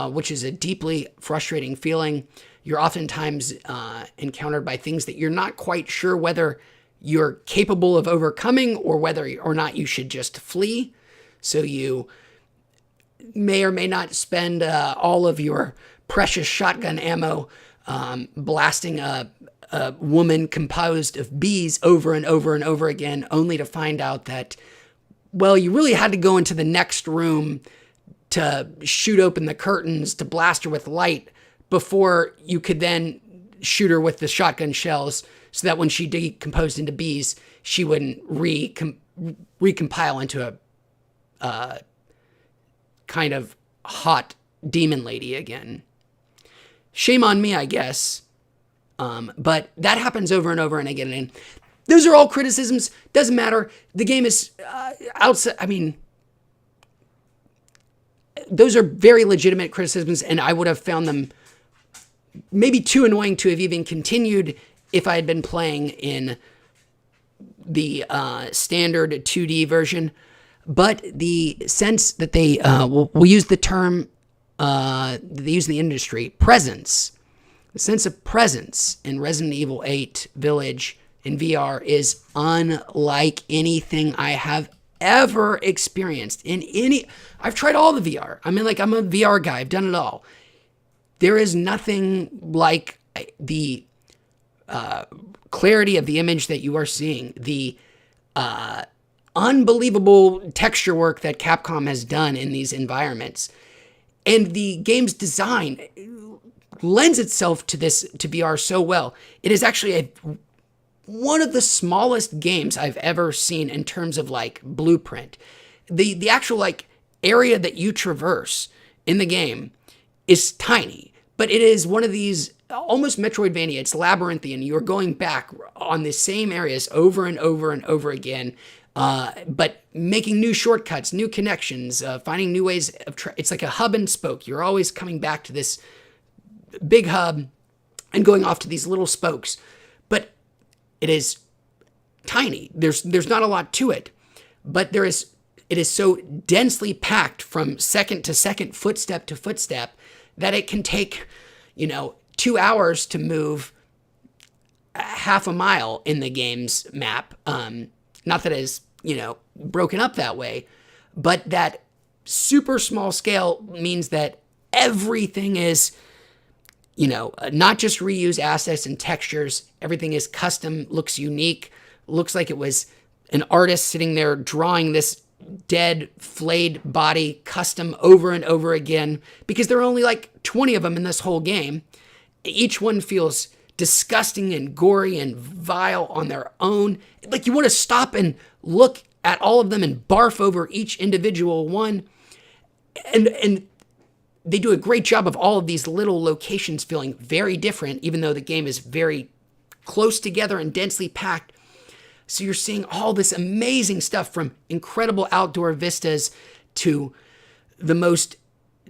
which is a deeply frustrating feeling. You're oftentimes encountered by things that you're not quite sure whether you're capable of overcoming, or whether or not you should just flee. So you may or may not spend all of your precious shotgun ammo blasting a woman composed of bees over and over and over again, only to find out that, well, you really had to go into the next room to shoot open the curtains to blast her with light before you could then shoot her with the shotgun shells, so that when she decomposed into bees, she wouldn't recompile into a kind of hot demon lady again. Shame on me, I guess. But that happens over and over and again. And those are all criticisms. Doesn't matter. The game is outside. I mean, those are very legitimate criticisms, and I would have found them maybe too annoying to have even continued if I had been playing in the standard 2D version. But the sense that they will use the term, they use the industry, presence. The sense of presence in Resident Evil 8 Village in VR is unlike anything I have ever experienced in any. I've tried all the VR. I'm a VR guy. I've done it all. There is nothing like the clarity of the image that you are seeing, the unbelievable texture work that Capcom has done in these environments, and the game's design lends itself to VR so well. It is actually one of the smallest games I've ever seen in terms of like blueprint. The actual like area that you traverse in the game is tiny, but it is one of these almost Metroidvania. It's labyrinthian. You're going back on the same areas over and over and over again, but making new shortcuts, new connections, finding new ways of. It's like a hub and spoke. You're always coming back to this big hub and going off to these little spokes, but it is tiny. There's not a lot to it, but it is so densely packed from second to second, footstep to footstep, that it can take 2 hours to move half a mile in the game's map. Not that it is broken up that way, but that super small scale means that everything is not just reuse assets and textures. Everything is custom, looks unique, looks like it was an artist sitting there drawing this dead, flayed body custom over and over again, because there are only like 20 of them in this whole game. Each one feels disgusting and gory and vile on their own. Like you want to stop and look at all of them and barf over each individual one. And they do a great job of all of these little locations feeling very different, even though the game is very close together and densely packed. So you're seeing all this amazing stuff, from incredible outdoor vistas to the most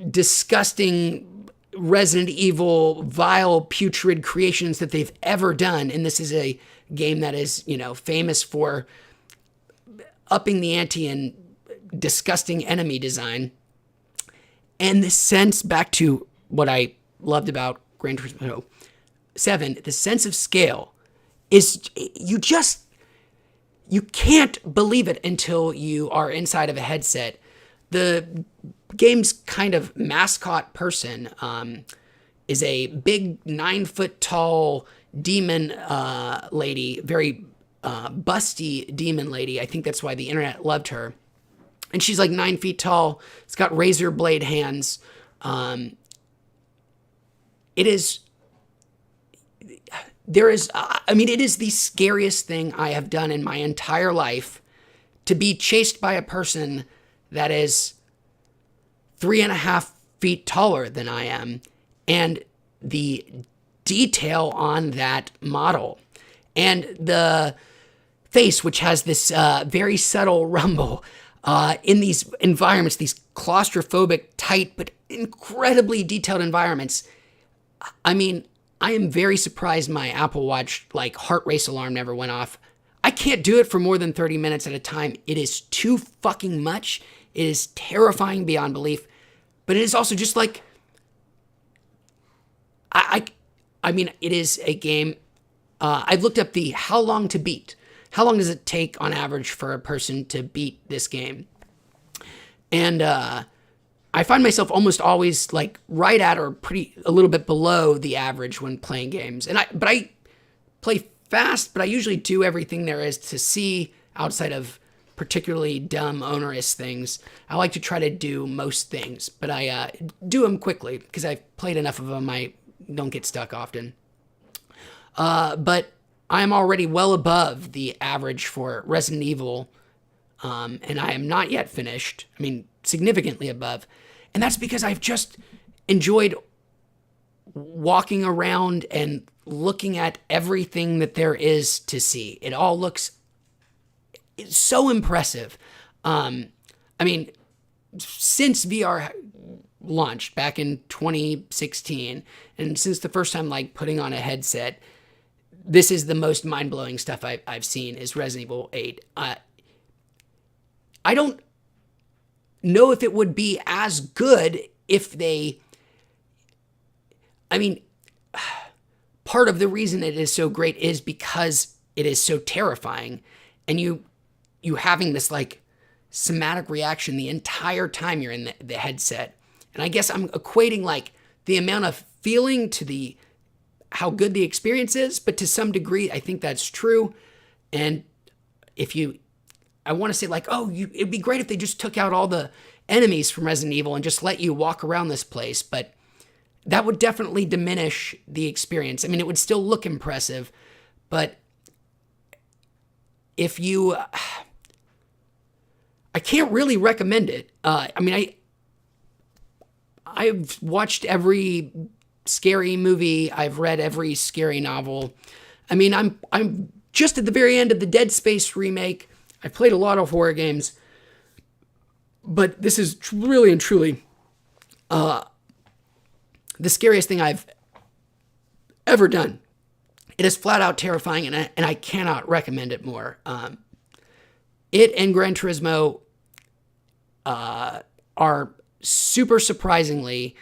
disgusting Resident Evil, vile, putrid creations that they've ever done. And this is a game that is, famous for upping the ante in disgusting enemy design. And this sense, back to what I loved about Gran Turismo 7, the sense of scale is, you can't believe it until you are inside of a headset. The game's kind of mascot person is a big 9-foot tall demon lady, very busty demon lady. I think that's why the internet loved her. And she's like 9 feet tall. It's got razor blade hands. It is the scariest thing I have done in my entire life, to be chased by a person that is 3.5 feet taller than I am. And the detail on that model, and the face, which has this very subtle rumble in these environments, these claustrophobic, tight, but incredibly detailed environments. I mean, I am very surprised my Apple Watch heart race alarm never went off. I can't do it for more than 30 minutes at a time. It is too fucking much. It is terrifying beyond belief. But it is also just I mean, it is a game. I've looked up how long to beat. How long does it take on average for a person to beat this game? And I find myself almost always right at or a little bit below the average when playing games. But I play fast, but I usually do everything there is to see outside of particularly dumb, onerous things. I like to try to do most things, but I do them quickly because I've played enough of them. I don't get stuck often. But I'm already well above the average for Resident Evil, and I am not yet finished. I mean, significantly above. And that's because I've just enjoyed walking around and looking at everything that there is to see. It all looks so impressive. I mean, since VR launched back in 2016, and since the first time putting on a headset, this is the most mind-blowing stuff I've seen is Resident Evil 8. I don't know if it would be as good if they... I mean, part of the reason it is so great is because it is so terrifying, and you having this somatic reaction the entire time you're in the headset. And I guess I'm equating the amount of feeling to how good the experience is, but to some degree, I think that's true. And I want to say it'd be great if they just took out all the enemies from Resident Evil and just let you walk around this place, but that would definitely diminish the experience. I mean, it would still look impressive, but if you... I can't really recommend it. I've watched every scary movie. I've read every scary novel. I mean, I'm just at the very end of the Dead Space remake. I've played a lot of horror games, but this is really and truly the scariest thing I've ever done. It is flat out terrifying, and I cannot recommend it more. It and Gran Turismo are super surprisingly,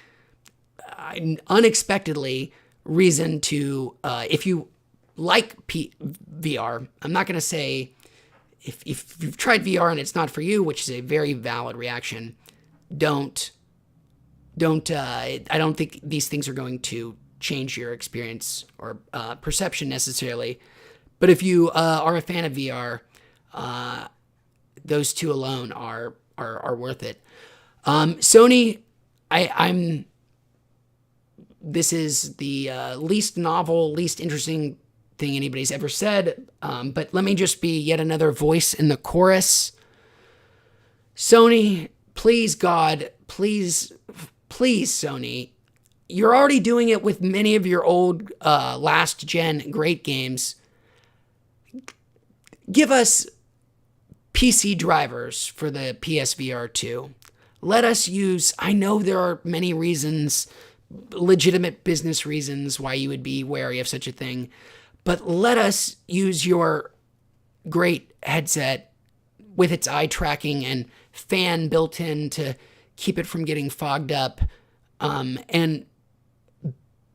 unexpectedly reason to, if you like VR, I'm not going to say if you've tried VR and it's not for you, which is a very valid reaction, I don't think these things are going to change your experience or perception necessarily. But if you are a fan of VR, those two alone are worth it. Sony, this is the least novel, least interesting thing anybody's ever said. But let me just be yet another voice in the chorus. Sony, please God, please Sony, you're already doing it with many of your old last gen great games. Give us PC drivers for the PSVR 2. Let us use, I know there are many reasons, legitimate business reasons why you would be wary of such a thing, but let us use your great headset with its eye tracking and fan built in to keep it from getting fogged up, and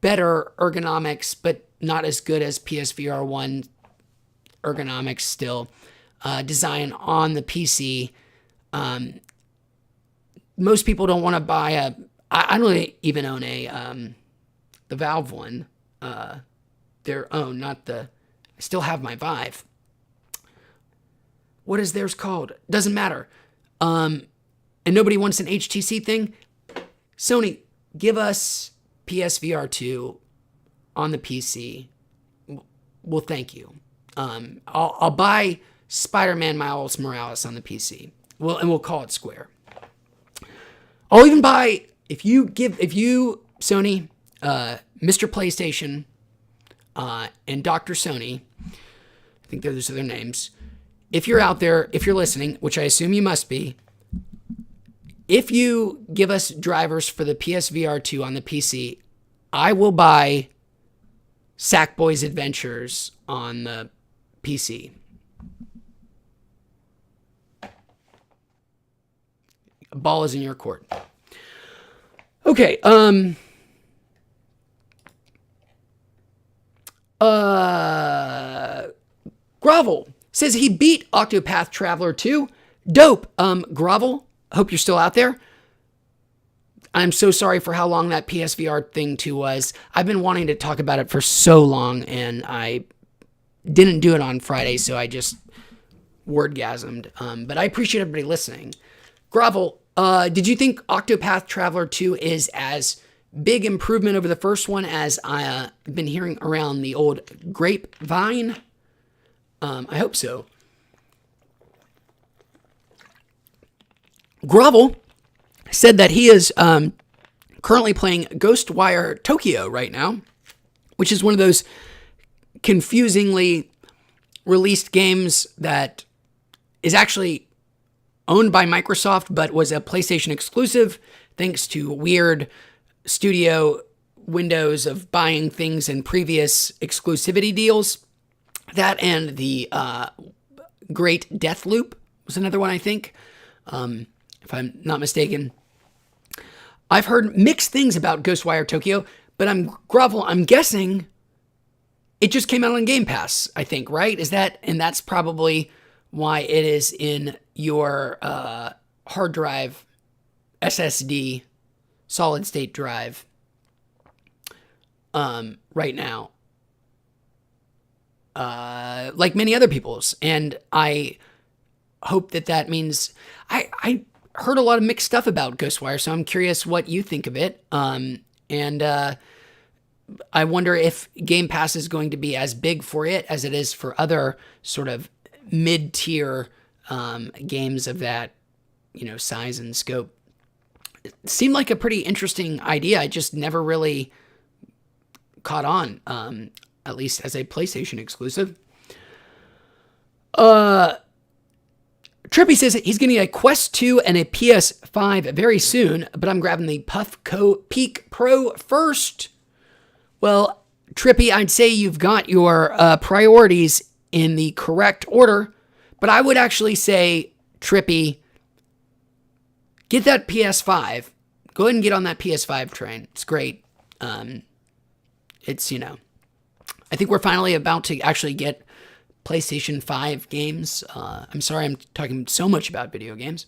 better ergonomics, but not as good as PSVR 1 ergonomics still, design on the PC. Most people don't want to buy I don't even own the Valve one, their own, not the, I still have my Vive. What is theirs called? Doesn't matter. And nobody wants an HTC thing. Sony, give us PSVR 2 on the PC. Well, thank you. I'll buy Spider-Man Miles Morales on the PC. We'll call it square. I'll even buy, if you Sony, Mr. PlayStation, and Dr. Sony, I think those are their names. If you're out there, if you're listening, which I assume you must be, if you give us drivers for the PSVR 2 on the PC, I will buy Sackboy's Adventures on the PC. Ball is in your court. Okay, Grovel says he beat Octopath Traveler 2. Dope. Grovel, hope you're still out there. I'm so sorry for how long that PSVR thing 2 was. I've been wanting to talk about it for so long, and I didn't do it on Friday, so I just wordgasmed. But I appreciate everybody listening. Grovel, did you think Octopath Traveler 2 is as big improvement over the first one as I've been hearing around the old grapevine? I hope so. Grovel said that he is currently playing Ghostwire Tokyo right now, which is one of those confusingly released games that is actually owned by Microsoft, but was a PlayStation exclusive thanks to weird studio windows of buying things in previous exclusivity deals. That and the Great Deathloop was another one, I think, if I'm not mistaken. I've heard mixed things about Ghostwire Tokyo, but I'm guessing it just came out on Game Pass, I think, right? And that's probably why it is in your hard drive, SSD, solid state drive right now. Like many other people's. And I hope that means I heard a lot of mixed stuff about Ghostwire, so I'm curious what you think of it. And I wonder if Game Pass is going to be as big for it as it is for other sort of mid-tier games of that, size and scope. It seemed like a pretty interesting idea. I just never really caught on, at least as a PlayStation exclusive. Trippy says he's getting a Quest 2 and a PS5 very soon, but I'm grabbing the Puffco Peak Pro first. Well, Trippy, I'd say you've got your priorities in the correct order, but I would actually say, Trippy, get that PS5. Go ahead and get on that PS5 train. It's great. It's, I think we're finally about to actually get PlayStation 5 games. I'm sorry I'm talking so much about video games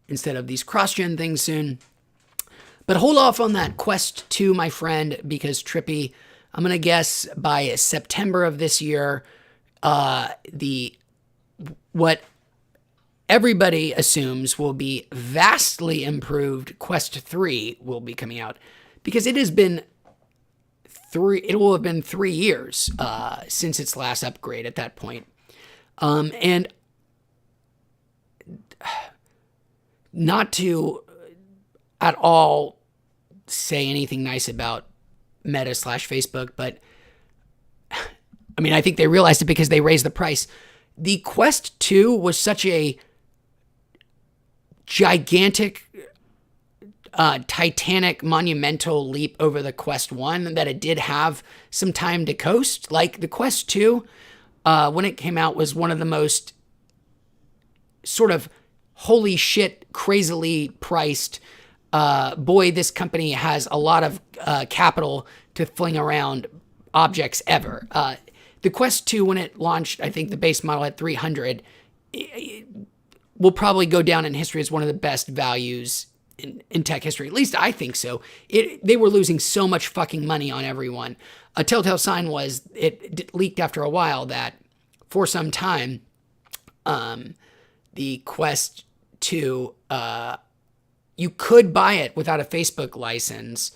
instead of these cross-gen things soon. But hold off on that Quest 2, my friend, because Trippy, I'm going to guess by September of this year, what everybody assumes will be vastly improved Quest 3 will be coming out, because it will have been 3 years since its last upgrade at that point. And not to at all say anything nice about Meta / Facebook, but I mean, I think they realized it because they raised the price. The Quest 2 was such a gigantic, titanic, monumental leap over the Quest 1 that it did have some time to coast. Like the Quest 2, when it came out, was one of the most sort of holy shit, crazily priced. Boy, this company has a lot of capital to fling around objects ever. The Quest 2, when it launched, I think the base model at $300, will probably go down in history as one of the best values in tech history. At least I think so. They were losing so much fucking money on everyone. A telltale sign was it leaked after a while that for some time, the Quest 2, you could buy it without a Facebook license.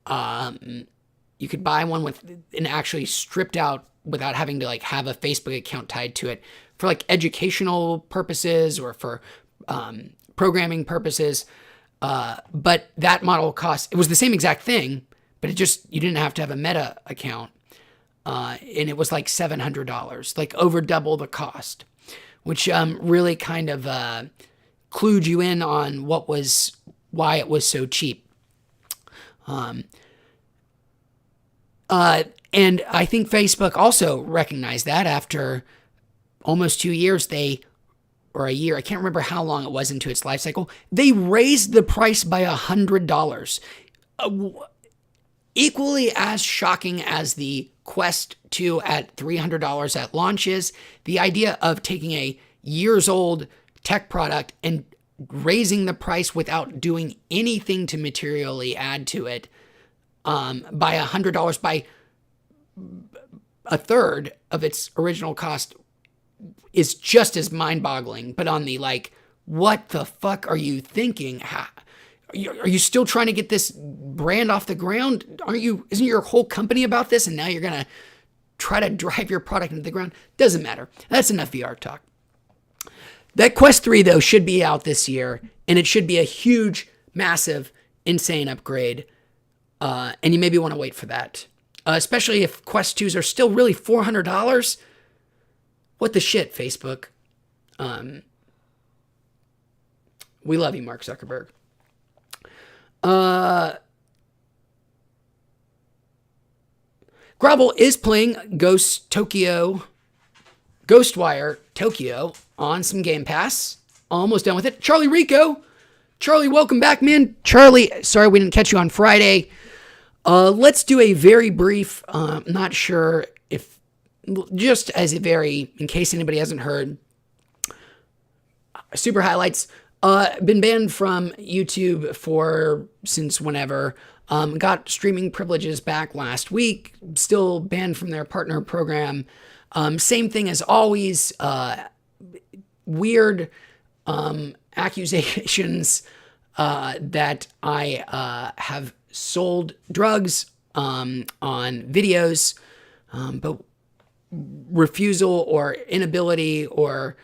You could buy one with and actually stripped out without having to like have a Facebook account tied to it for like educational purposes or for programming purposes. But that model it was the same exact thing, but you didn't have to have a Meta account. And it was like $700, like over double the cost, which really kind of clued you in on why it was so cheap. And I think Facebook also recognized that after almost 2 years, or a year, I can't remember how long it was into its life cycle, they raised the price by $100. Equally as shocking as the Quest 2 at $300 at launch is, the idea of taking a years old tech product and raising the price without doing anything to materially add to it by $100, by a third of its original cost, is just as mind-boggling. But on the like, what the fuck are you thinking? Are you still trying to get this brand off the ground? Isn't your whole company about this? And now you're going to try to drive your product into the ground? Doesn't matter. That's enough VR talk. That Quest 3, though, should be out this year, and it should be a huge, massive, insane upgrade. And you maybe want to wait for that. Especially if Quest 2s are still really $400. What the shit, Facebook? We love you, Mark Zuckerberg. Grovel is playing Ghostwire Tokyo on some Game Pass. Almost done with it. Charlie Rico. Charlie, welcome back, man. Charlie, sorry we didn't catch you on Friday. Let's do a very brief, not sure if, just as in case anybody hasn't heard, super highlights. Been banned from YouTube since whenever. Got streaming privileges back last week. Still banned from their partner program. Same thing as always. Weird accusations that I have sold drugs on videos, but refusal or inability or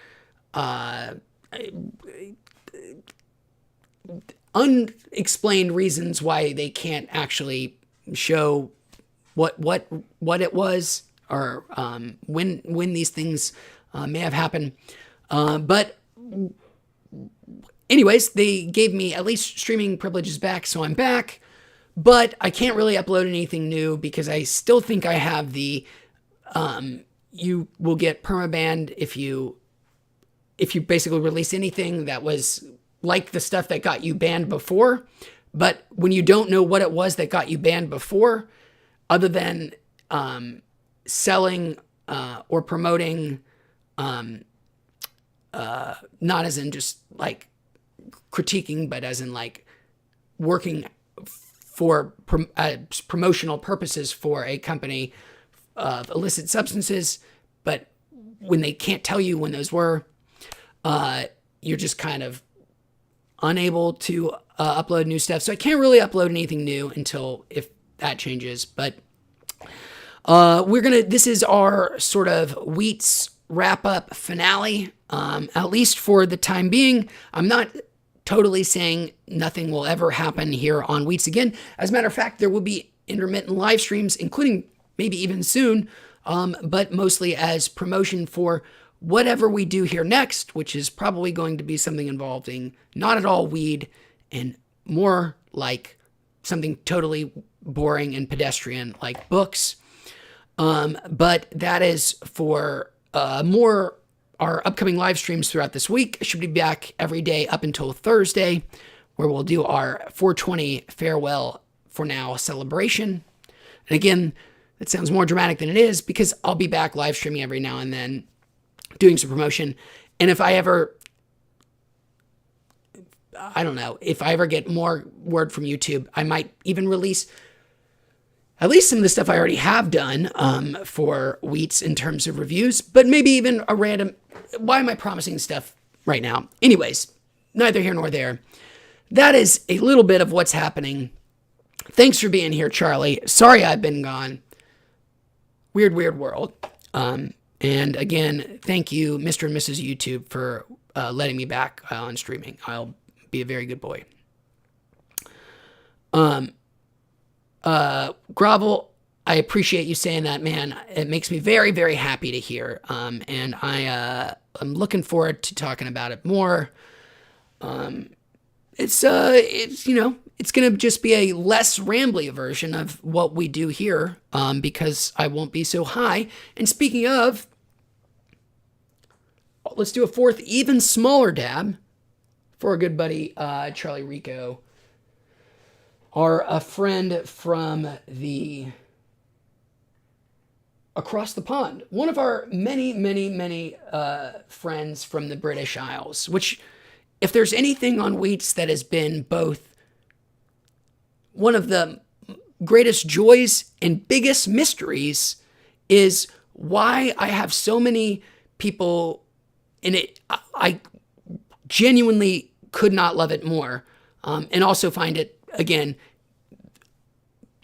unexplained reasons why they can't actually show what it was or when these things may have happened. But anyways, they gave me at least streaming privileges back, so I'm back. But I can't really upload anything new because I still think I have the you will get permabanned if you basically release anything that was like the stuff that got you banned before. But when you don't know what it was that got you banned before, other than selling or promoting, not as in just like critiquing, but as in like working for promotional purposes for a company of illicit substances, but when they can't tell you when those were, you're just kind of unable to upload new stuff. So I can't really upload anything new until if that changes. But this is our sort of Weeats wrap up finale, at least for the time being. I'm not totally saying nothing will ever happen here on Weeats again. As a matter of fact, there will be intermittent live streams, including maybe even soon, but mostly as promotion for whatever we do here next, which is probably going to be something involving not at all weed and more like something totally boring and pedestrian like books. But that is for more our upcoming live streams throughout this week. I should be back every day up until Thursday, where we'll do our 420 farewell for now celebration. And again, it sounds more dramatic than it is because I'll be back live streaming every now and then, doing some promotion. And if I ever, I don't know, if I ever get more word from YouTube, I might even release at least some of the stuff I already have done for Weeats in terms of reviews, but maybe even a random, why am I promising stuff right now? Anyways, neither here nor there. That is a little bit of what's happening. Thanks for being here, Charlie. Sorry I've been gone. Weird world. And again, thank you, Mr. and Mrs. YouTube, for letting me back on streaming. I'll be a very good boy. Grovel, I appreciate you saying that, man. It makes me very, very happy to hear. And I'm looking forward to talking about it more. It's going to just be a less rambly version of what we do here, because I won't be so high. And speaking of, let's do a fourth, even smaller dab for a good buddy, Charlie Rico, a friend from the across the pond. One of our many friends from the British Isles, which, if there's anything on Weeats that has been both one of the greatest joys and biggest mysteries, is why I have so many people in it. I genuinely could not love it more, and also find it, again,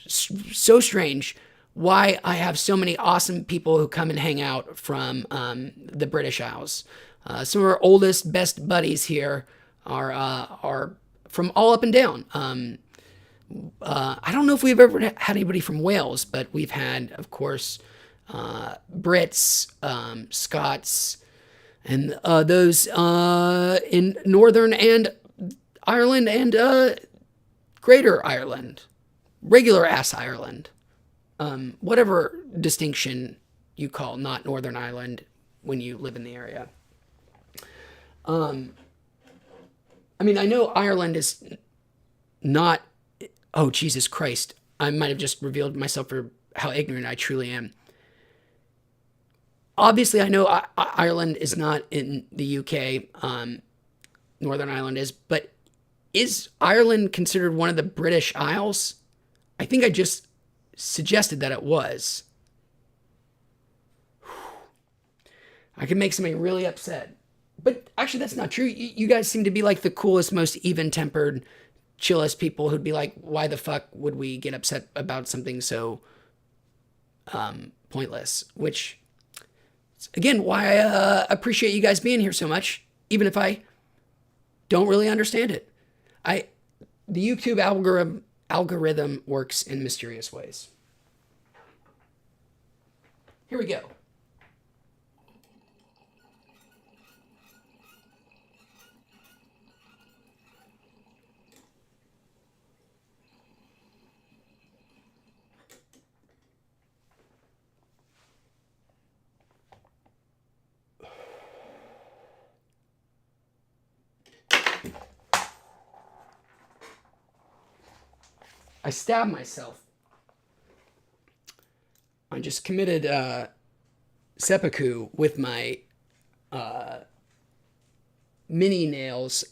so strange why I have so many awesome people who come and hang out from the British Isles. Some of our oldest, best buddies here are from all up and down. I don't know if we've ever had anybody from Wales, but we've had, of course, Brits, Scots, and those in Northern and Ireland and Greater Ireland, regular ass Ireland, whatever distinction you call not Northern Ireland when you live in the area. I mean, I know Ireland is not, oh, Jesus Christ. I might have just revealed myself for how ignorant I truly am. Obviously, I know Ireland is not in the UK. Northern Ireland is, but is Ireland considered one of the British Isles? I think I just suggested that it was. I could make somebody really upset. But actually, that's not true. You guys seem to be like the coolest, most even-tempered, chillest people who'd be like, why the fuck would we get upset about something so pointless? Which, again, why I appreciate you guys being here so much, even if I don't really understand it. The YouTube algorithm works in mysterious ways. Here we go. I stabbed myself. I just committed seppuku with my mini nails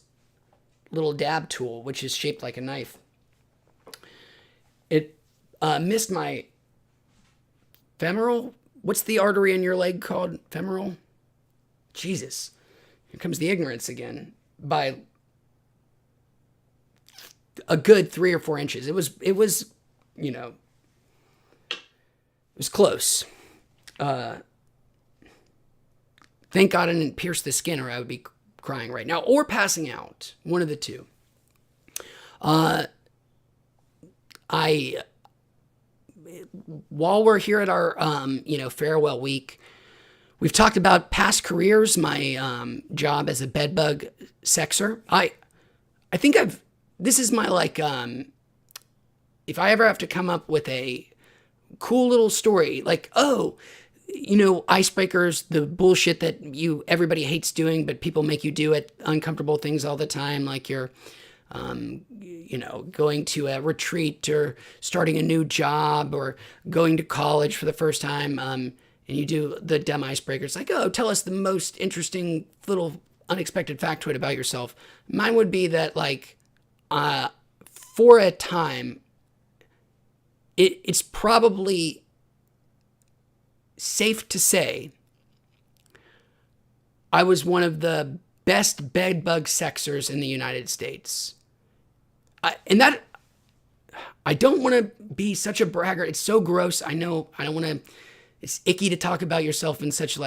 little dab tool, which is shaped like a knife. It missed my femoral. What's the artery in your leg called? Femoral? Jesus. Here comes the ignorance again. By a good 3 or 4 inches. It was, you know, it was close. Thank God I didn't pierce the skin, or I would be crying right now or passing out. One of the two. While we're here at our, farewell week, we've talked about past careers, my job as a bedbug sexer. I think this is my, if I ever have to come up with a cool little story, icebreakers, the bullshit that everybody hates doing, but people make you do it, uncomfortable things all the time, like you're, going to a retreat or starting a new job or going to college for the first time, and you do the dumb icebreakers, like, oh, tell us the most interesting little unexpected factoid about yourself. Mine would be that, for a time, it's probably safe to say I was one of the best bedbug sexers in the United States. I don't want to be such a braggart. It's so gross. I know I don't want to, it's icky to talk about yourself in such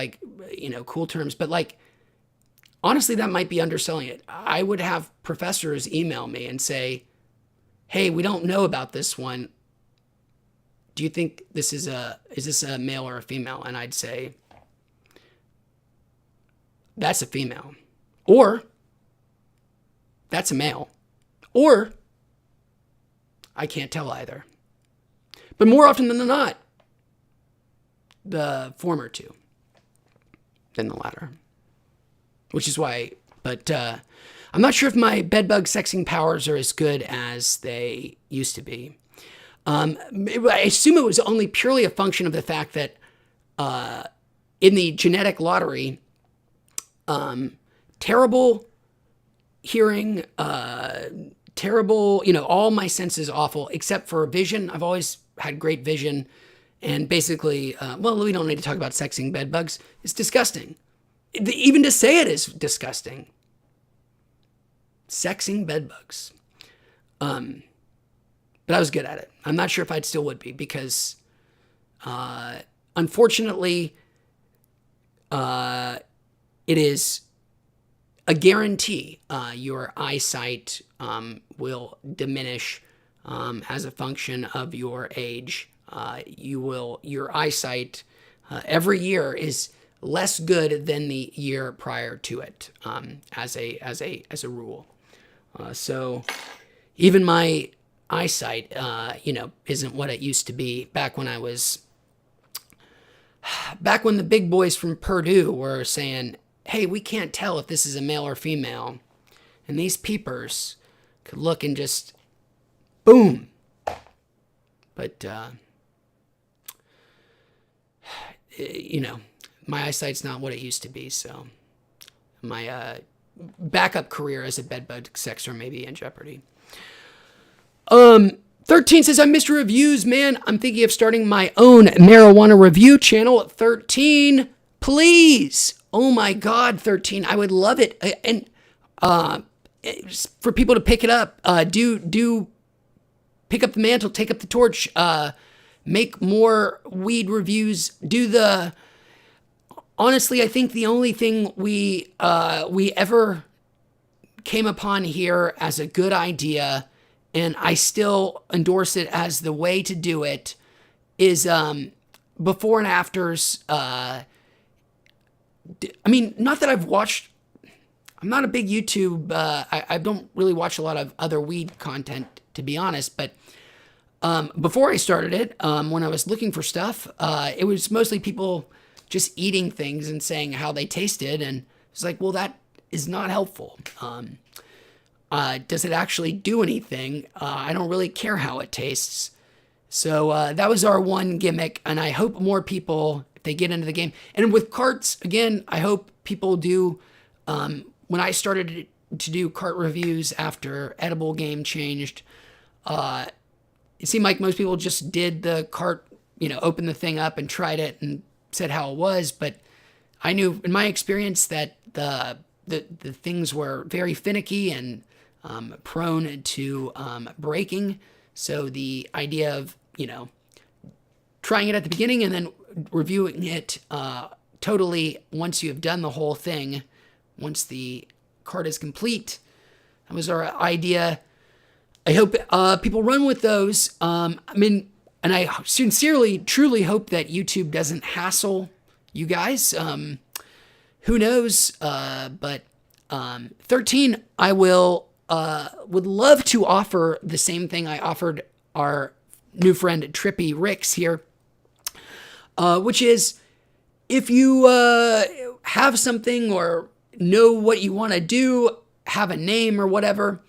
cool terms, but honestly, that might be underselling it. I would have professors email me and say, hey, we don't know about this one. Do you think is this a male or a female? And I'd say, that's a female. Or, that's a male. Or, I can't tell either. But more often than not, the former two than the latter. Which is why, I'm not sure if my bedbug sexing powers are as good as they used to be. I assume it was only purely a function of the fact that in the genetic lottery, terrible hearing, terrible, all my senses awful, except for vision. I've always had great vision. And basically, we don't need to talk about sexing bedbugs. It's disgusting. Even to say it is disgusting. Sexing bedbugs. But I was good at it. I'm not sure if I still would be because, unfortunately, it is a guarantee. Your eyesight will diminish as a function of your age. Your eyesight every year is less good than the year prior to it, as a rule. So even my eyesight, isn't what it used to be back when the big boys from Purdue were saying, hey, we can't tell if this is a male or female. And these peepers could look and just, boom. But, my eyesight's not what it used to be, so my backup career as a bedbug sexer may be in jeopardy. 13 says, I missed your reviews, man. I'm thinking of starting my own marijuana review channel at 13. Please. Oh my God, 13. I would love it. And for people to pick it up, do pick up the mantle, take up the torch, make more weed reviews, honestly, I think the only thing we ever came upon here as a good idea, and I still endorse it as the way to do it, is before and afters. Not that I've watched, I'm not a big YouTube, I don't really watch a lot of other weed content, to be honest, but before I started it, when I was looking for stuff, it was mostly people just eating things and saying how they tasted, and it's like, well, that is not helpful. Does it actually do anything? I don't really care how it tastes. So that was our one gimmick, and I hope more people, if they get into the game, and with carts, again, I hope people do, when I started to do cart reviews after Edible Game changed, it seemed like most people just did the cart, opened the thing up and tried it and said how it was, but I knew in my experience that the things were very finicky and prone to breaking. So the idea of, trying it at the beginning and then reviewing it totally once you have done the whole thing, once the card is complete. That was our idea. I hope people run with those. I mean, and I sincerely, truly hope that YouTube doesn't hassle you guys. Who knows? But 13, I would love to offer the same thing I offered our new friend Trippy Ricks here, which is if you have something or know what you want to do, have a name or whatever,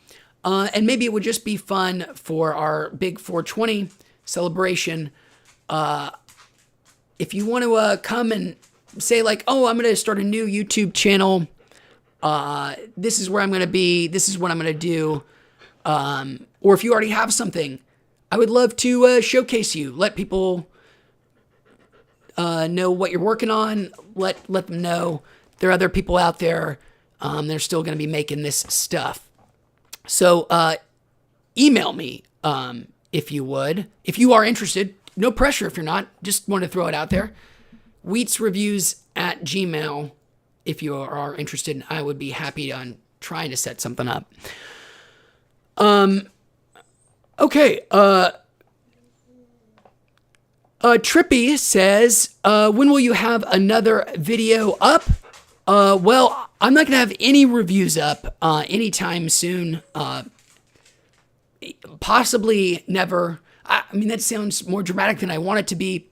and maybe it would just be fun for our big 420 celebration. If you want to come and say like, oh, I'm going to start a new YouTube channel. This is where I'm going to be. This is what I'm going to do. Or if you already have something, I would love to showcase you. Let people know what you're working on. Let them know there are other people out there. They're still going to be making this stuff. So email me if you would. If you are interested, no pressure if you're not. Just want to throw it out there. weeatsreviews@gmail.com. If you are interested, I would be happy on trying to set something up. Okay. Trippy says, when will you have another video up? Well, I'm not going to have any reviews up anytime soon. Possibly never. I mean, that sounds more dramatic than I want it to be.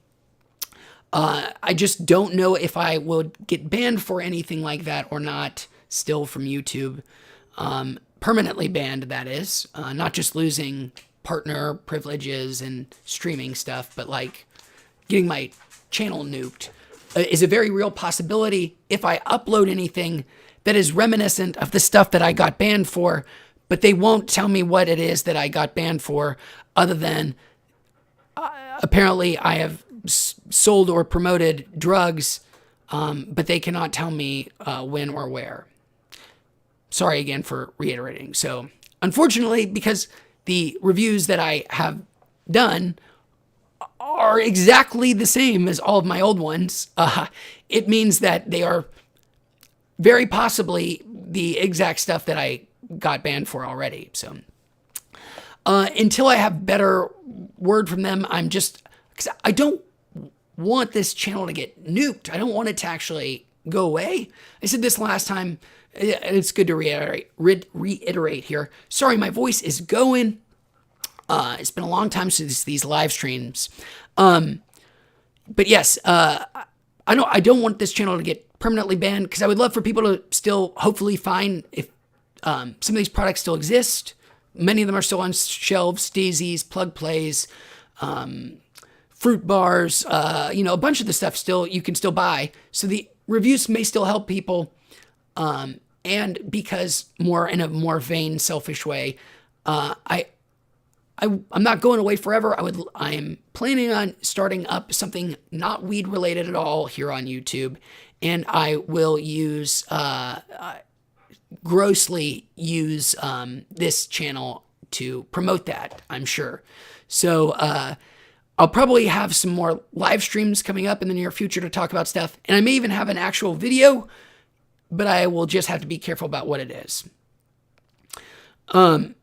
I just don't know if I will get banned for anything like that or not, still from YouTube. Permanently banned, that is. Not just losing partner privileges and streaming stuff, but like getting my channel nuked is a very real possibility if I upload anything that is reminiscent of the stuff that I got banned for, but they won't tell me what it is that I got banned for other than apparently I have sold or promoted drugs, but they cannot tell me when or where. Sorry again for reiterating. So unfortunately, because the reviews that I have done are exactly the same as all of my old ones, it means that they are very possibly the exact stuff that I got banned for already. So until I have better word from them, I'm just, because I don't want this channel to get nuked. I don't want it to actually go away. I said this last time. It's good to reiterate here. Sorry, my voice is going. It's been a long time since these live streams. But yes, I don't want this channel to get permanently banned because I would love for people to still hopefully find if some of these products still exist. Many of them are still on shelves, daisies, plug plays, fruit bars, a bunch of the stuff still you can still buy. So the reviews may still help people. And because in a more vain, selfish way, I'm not going away forever. I am planning on starting up something not weed related at all here on YouTube, and I will grossly use this channel to promote that, I'm sure. So I'll probably have some more live streams coming up in the near future to talk about stuff, and I may even have an actual video, but I will just have to be careful about what it is. Well,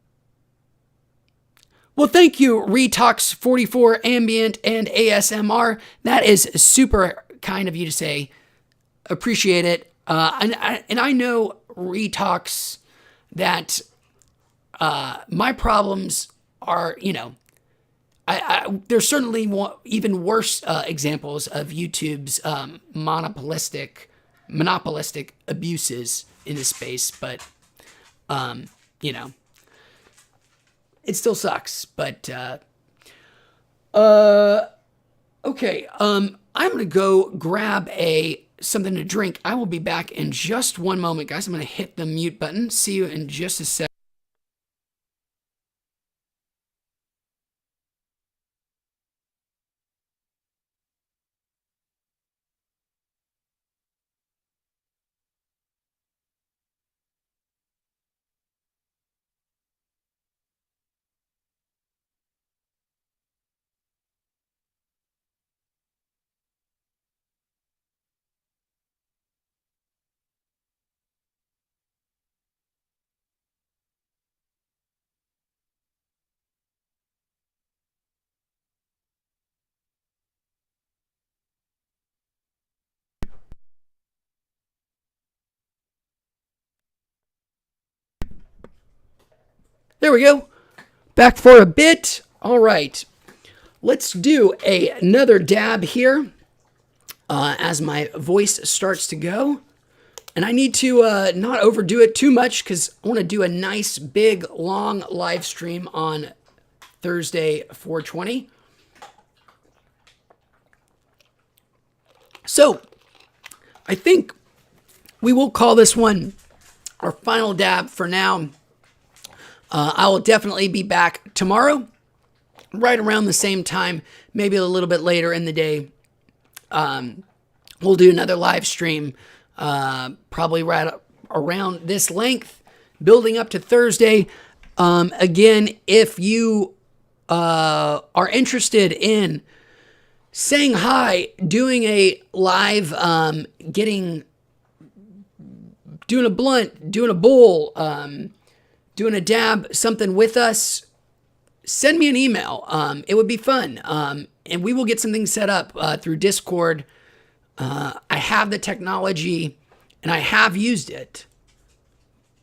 thank you, Retox44 Ambient and ASMR. That is super kind of you to say. Appreciate it. And I know, Retox, that my problems are, there's certainly even worse examples of YouTube's monopolistic abuses in this space, but it still sucks. But okay, I'm gonna go grab something to drink. I will be back in just one moment, guys. I'm gonna hit the mute button. See you in just a sec. There we go. Back for a bit. All right. Let's do another dab here as my voice starts to go. And I need to not overdo it too much because I want to do a nice, big, long live stream on Thursday, 4/20. So, I think we will call this one our final dab for now. I will definitely be back tomorrow, right around the same time, maybe a little bit later in the day. We'll do another live stream, probably right around this length, building up to Thursday. Again, if you are interested in saying hi, doing a live, doing a blunt, doing a bowl, doing a dab, something with us, send me an email. It would be fun. And we will get something set up through Discord. I have the technology and I have used it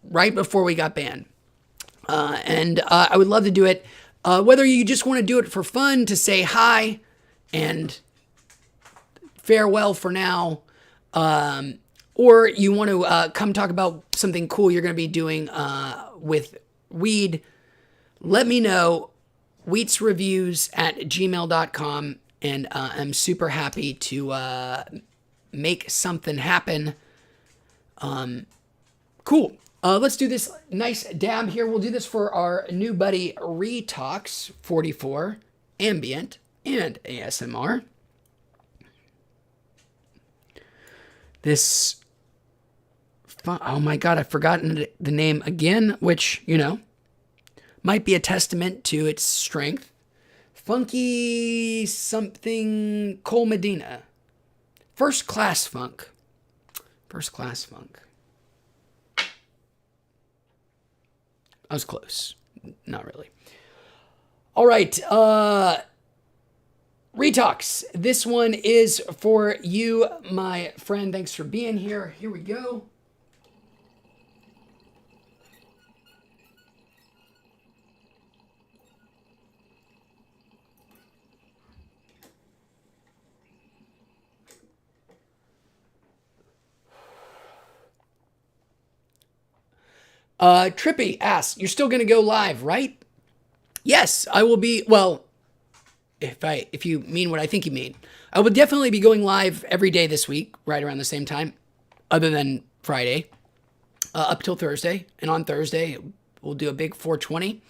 right before we got banned. And I would love to do it. Whether you just want to do it for fun, to say hi and farewell for now, or you want to come talk about something cool you're going to be doing with weed, let me know. weeatsreviews@gmail.com, and I'm super happy to make something happen. Cool. Let's do this nice dab here. We'll do this for our new buddy Retox 44 Ambient and ASMR. This, oh my God, I've forgotten the name again, which, you know, might be a testament to its strength. Funky something Cole Medina. First Class Funk. First Class Funk. I was close. Not really. All right. Retox. This one is for you, my friend. Thanks for being here. Here we go. Trippy asks, you're still going to go live, right? Yes, I will be. Well, if you mean what I think you mean, I will definitely be going live every day this week, right around the same time, other than Friday, up till Thursday. And on Thursday, we'll do a big 420.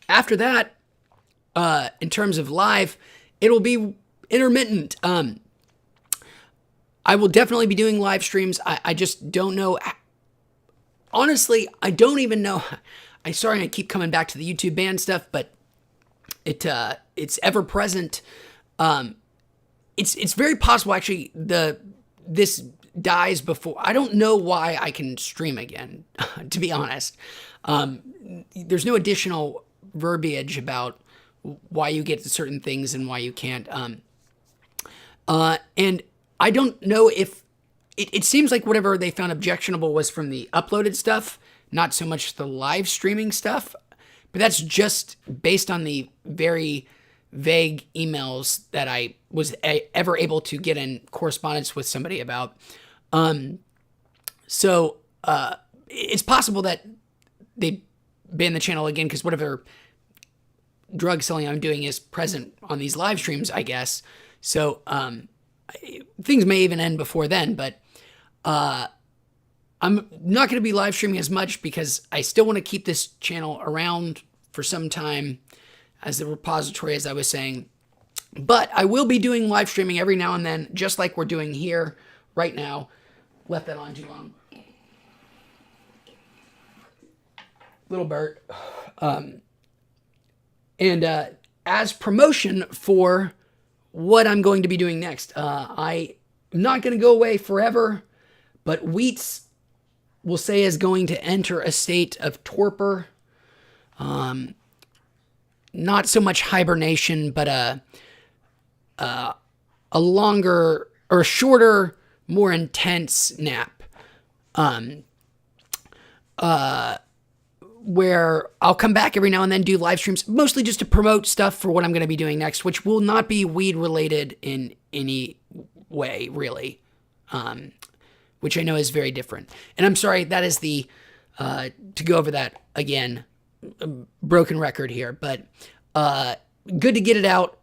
After that, in terms of live, it'll be intermittent. I will definitely be doing live streams. I just don't know. Honestly, I don't even know. I'm sorry I keep coming back to the YouTube ban stuff, but it's ever present. It's very possible actually this dies before. I don't know why I can stream again, to be honest. There's no additional verbiage about why you get certain things and why you can't. And I don't know if it seems like whatever they found objectionable was from the uploaded stuff, not so much the live streaming stuff. But that's just based on the very vague emails that I was ever able to get in correspondence with somebody about. So it's possible that they ban the channel again because whatever drug selling I'm doing is present on these live streams, I guess. So things may even end before then, but I'm not going to be live streaming as much because I still want to keep this channel around for some time as the repository, as I was saying. But I will be doing live streaming every now and then, just like we're doing here right now. Left that on too long. Little Bert. And as promotion for what I'm going to be doing next, I'm not going to go away forever, but Weeats will say is going to enter a state of torpor. not so much hibernation, but a longer or shorter, more intense nap. Where I'll come back every now and then, do live streams, mostly just to promote stuff for what I'm going to be doing next, which will not be weed related in any way, really. Which I know is very different. And I'm sorry, that is to go over that again, a broken record here, but good to get it out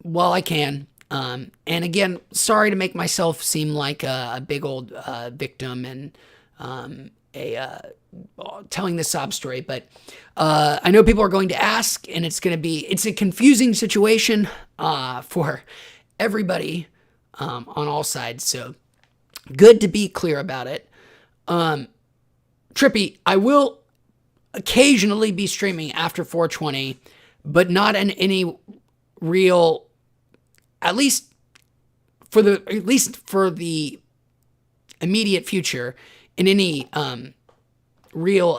while I can. And again, sorry to make myself seem like a big old victim and telling this sob story, but I know people are going to ask, and it's a confusing situation for everybody on all sides, so good to be clear about it. Trippy, I will occasionally be streaming after 420, but not in any real, at least for the immediate future, in any real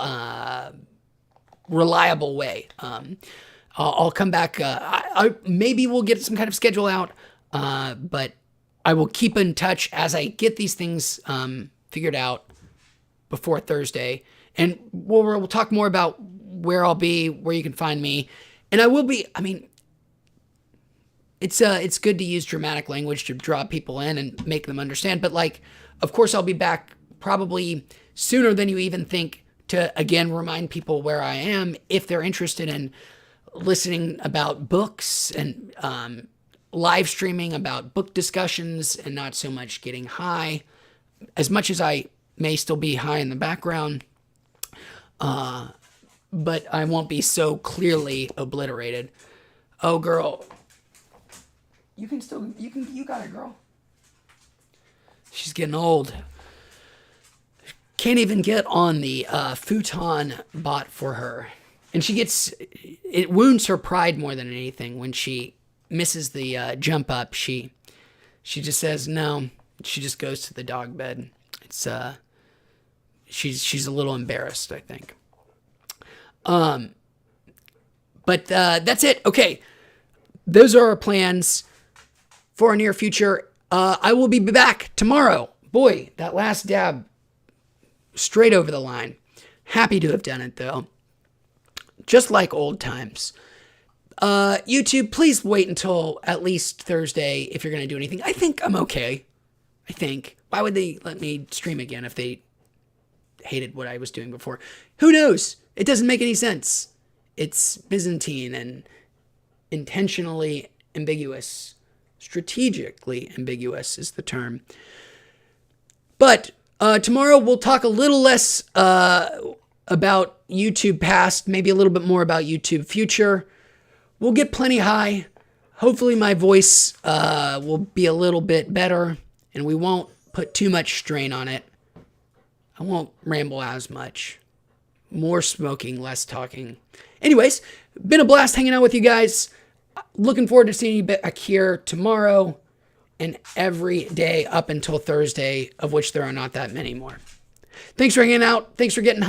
reliable way. I'll come back. Maybe we'll get some kind of schedule out, but I will keep in touch as I get these things figured out before Thursday, and we'll talk more about where I'll be, where you can find me, and I will be. I mean, it's good to use dramatic language to draw people in and make them understand. But like, of course, I'll be back probably sooner than you even think to again remind people where I am if they're interested in listening about books and live streaming about book discussions and not so much getting high, as much as I may still be high in the background, but I won't be so clearly obliterated. Oh, girl. You got it, girl. She's getting old. Can't even get on the futon bought for her. And it wounds her pride more than anything when she misses the jump up. She just says no. She just goes to the dog bed. It's she's a little embarrassed, I think. But that's it. Okay. Those are our plans for our near future. I will be back tomorrow. Boy, that last dab, straight over the line. Happy to have done it, though. Just like old times. YouTube, please wait until at least Thursday if you're going to do anything. I think I'm okay. I think. Why would they let me stream again if they hated what I was doing before? Who knows? It doesn't make any sense. It's Byzantine and intentionally ambiguous. Strategically ambiguous is the term. But tomorrow we'll talk a little less about YouTube past, maybe a little bit more about YouTube future. We'll get plenty high. Hopefully my voice will be a little bit better and we won't put too much strain on it. I won't ramble as much. More smoking, less talking. Anyways, been a blast hanging out with you guys. Looking forward to seeing you back here tomorrow and every day up until Thursday, of which there are not that many more. Thanks for hanging out. Thanks for getting high.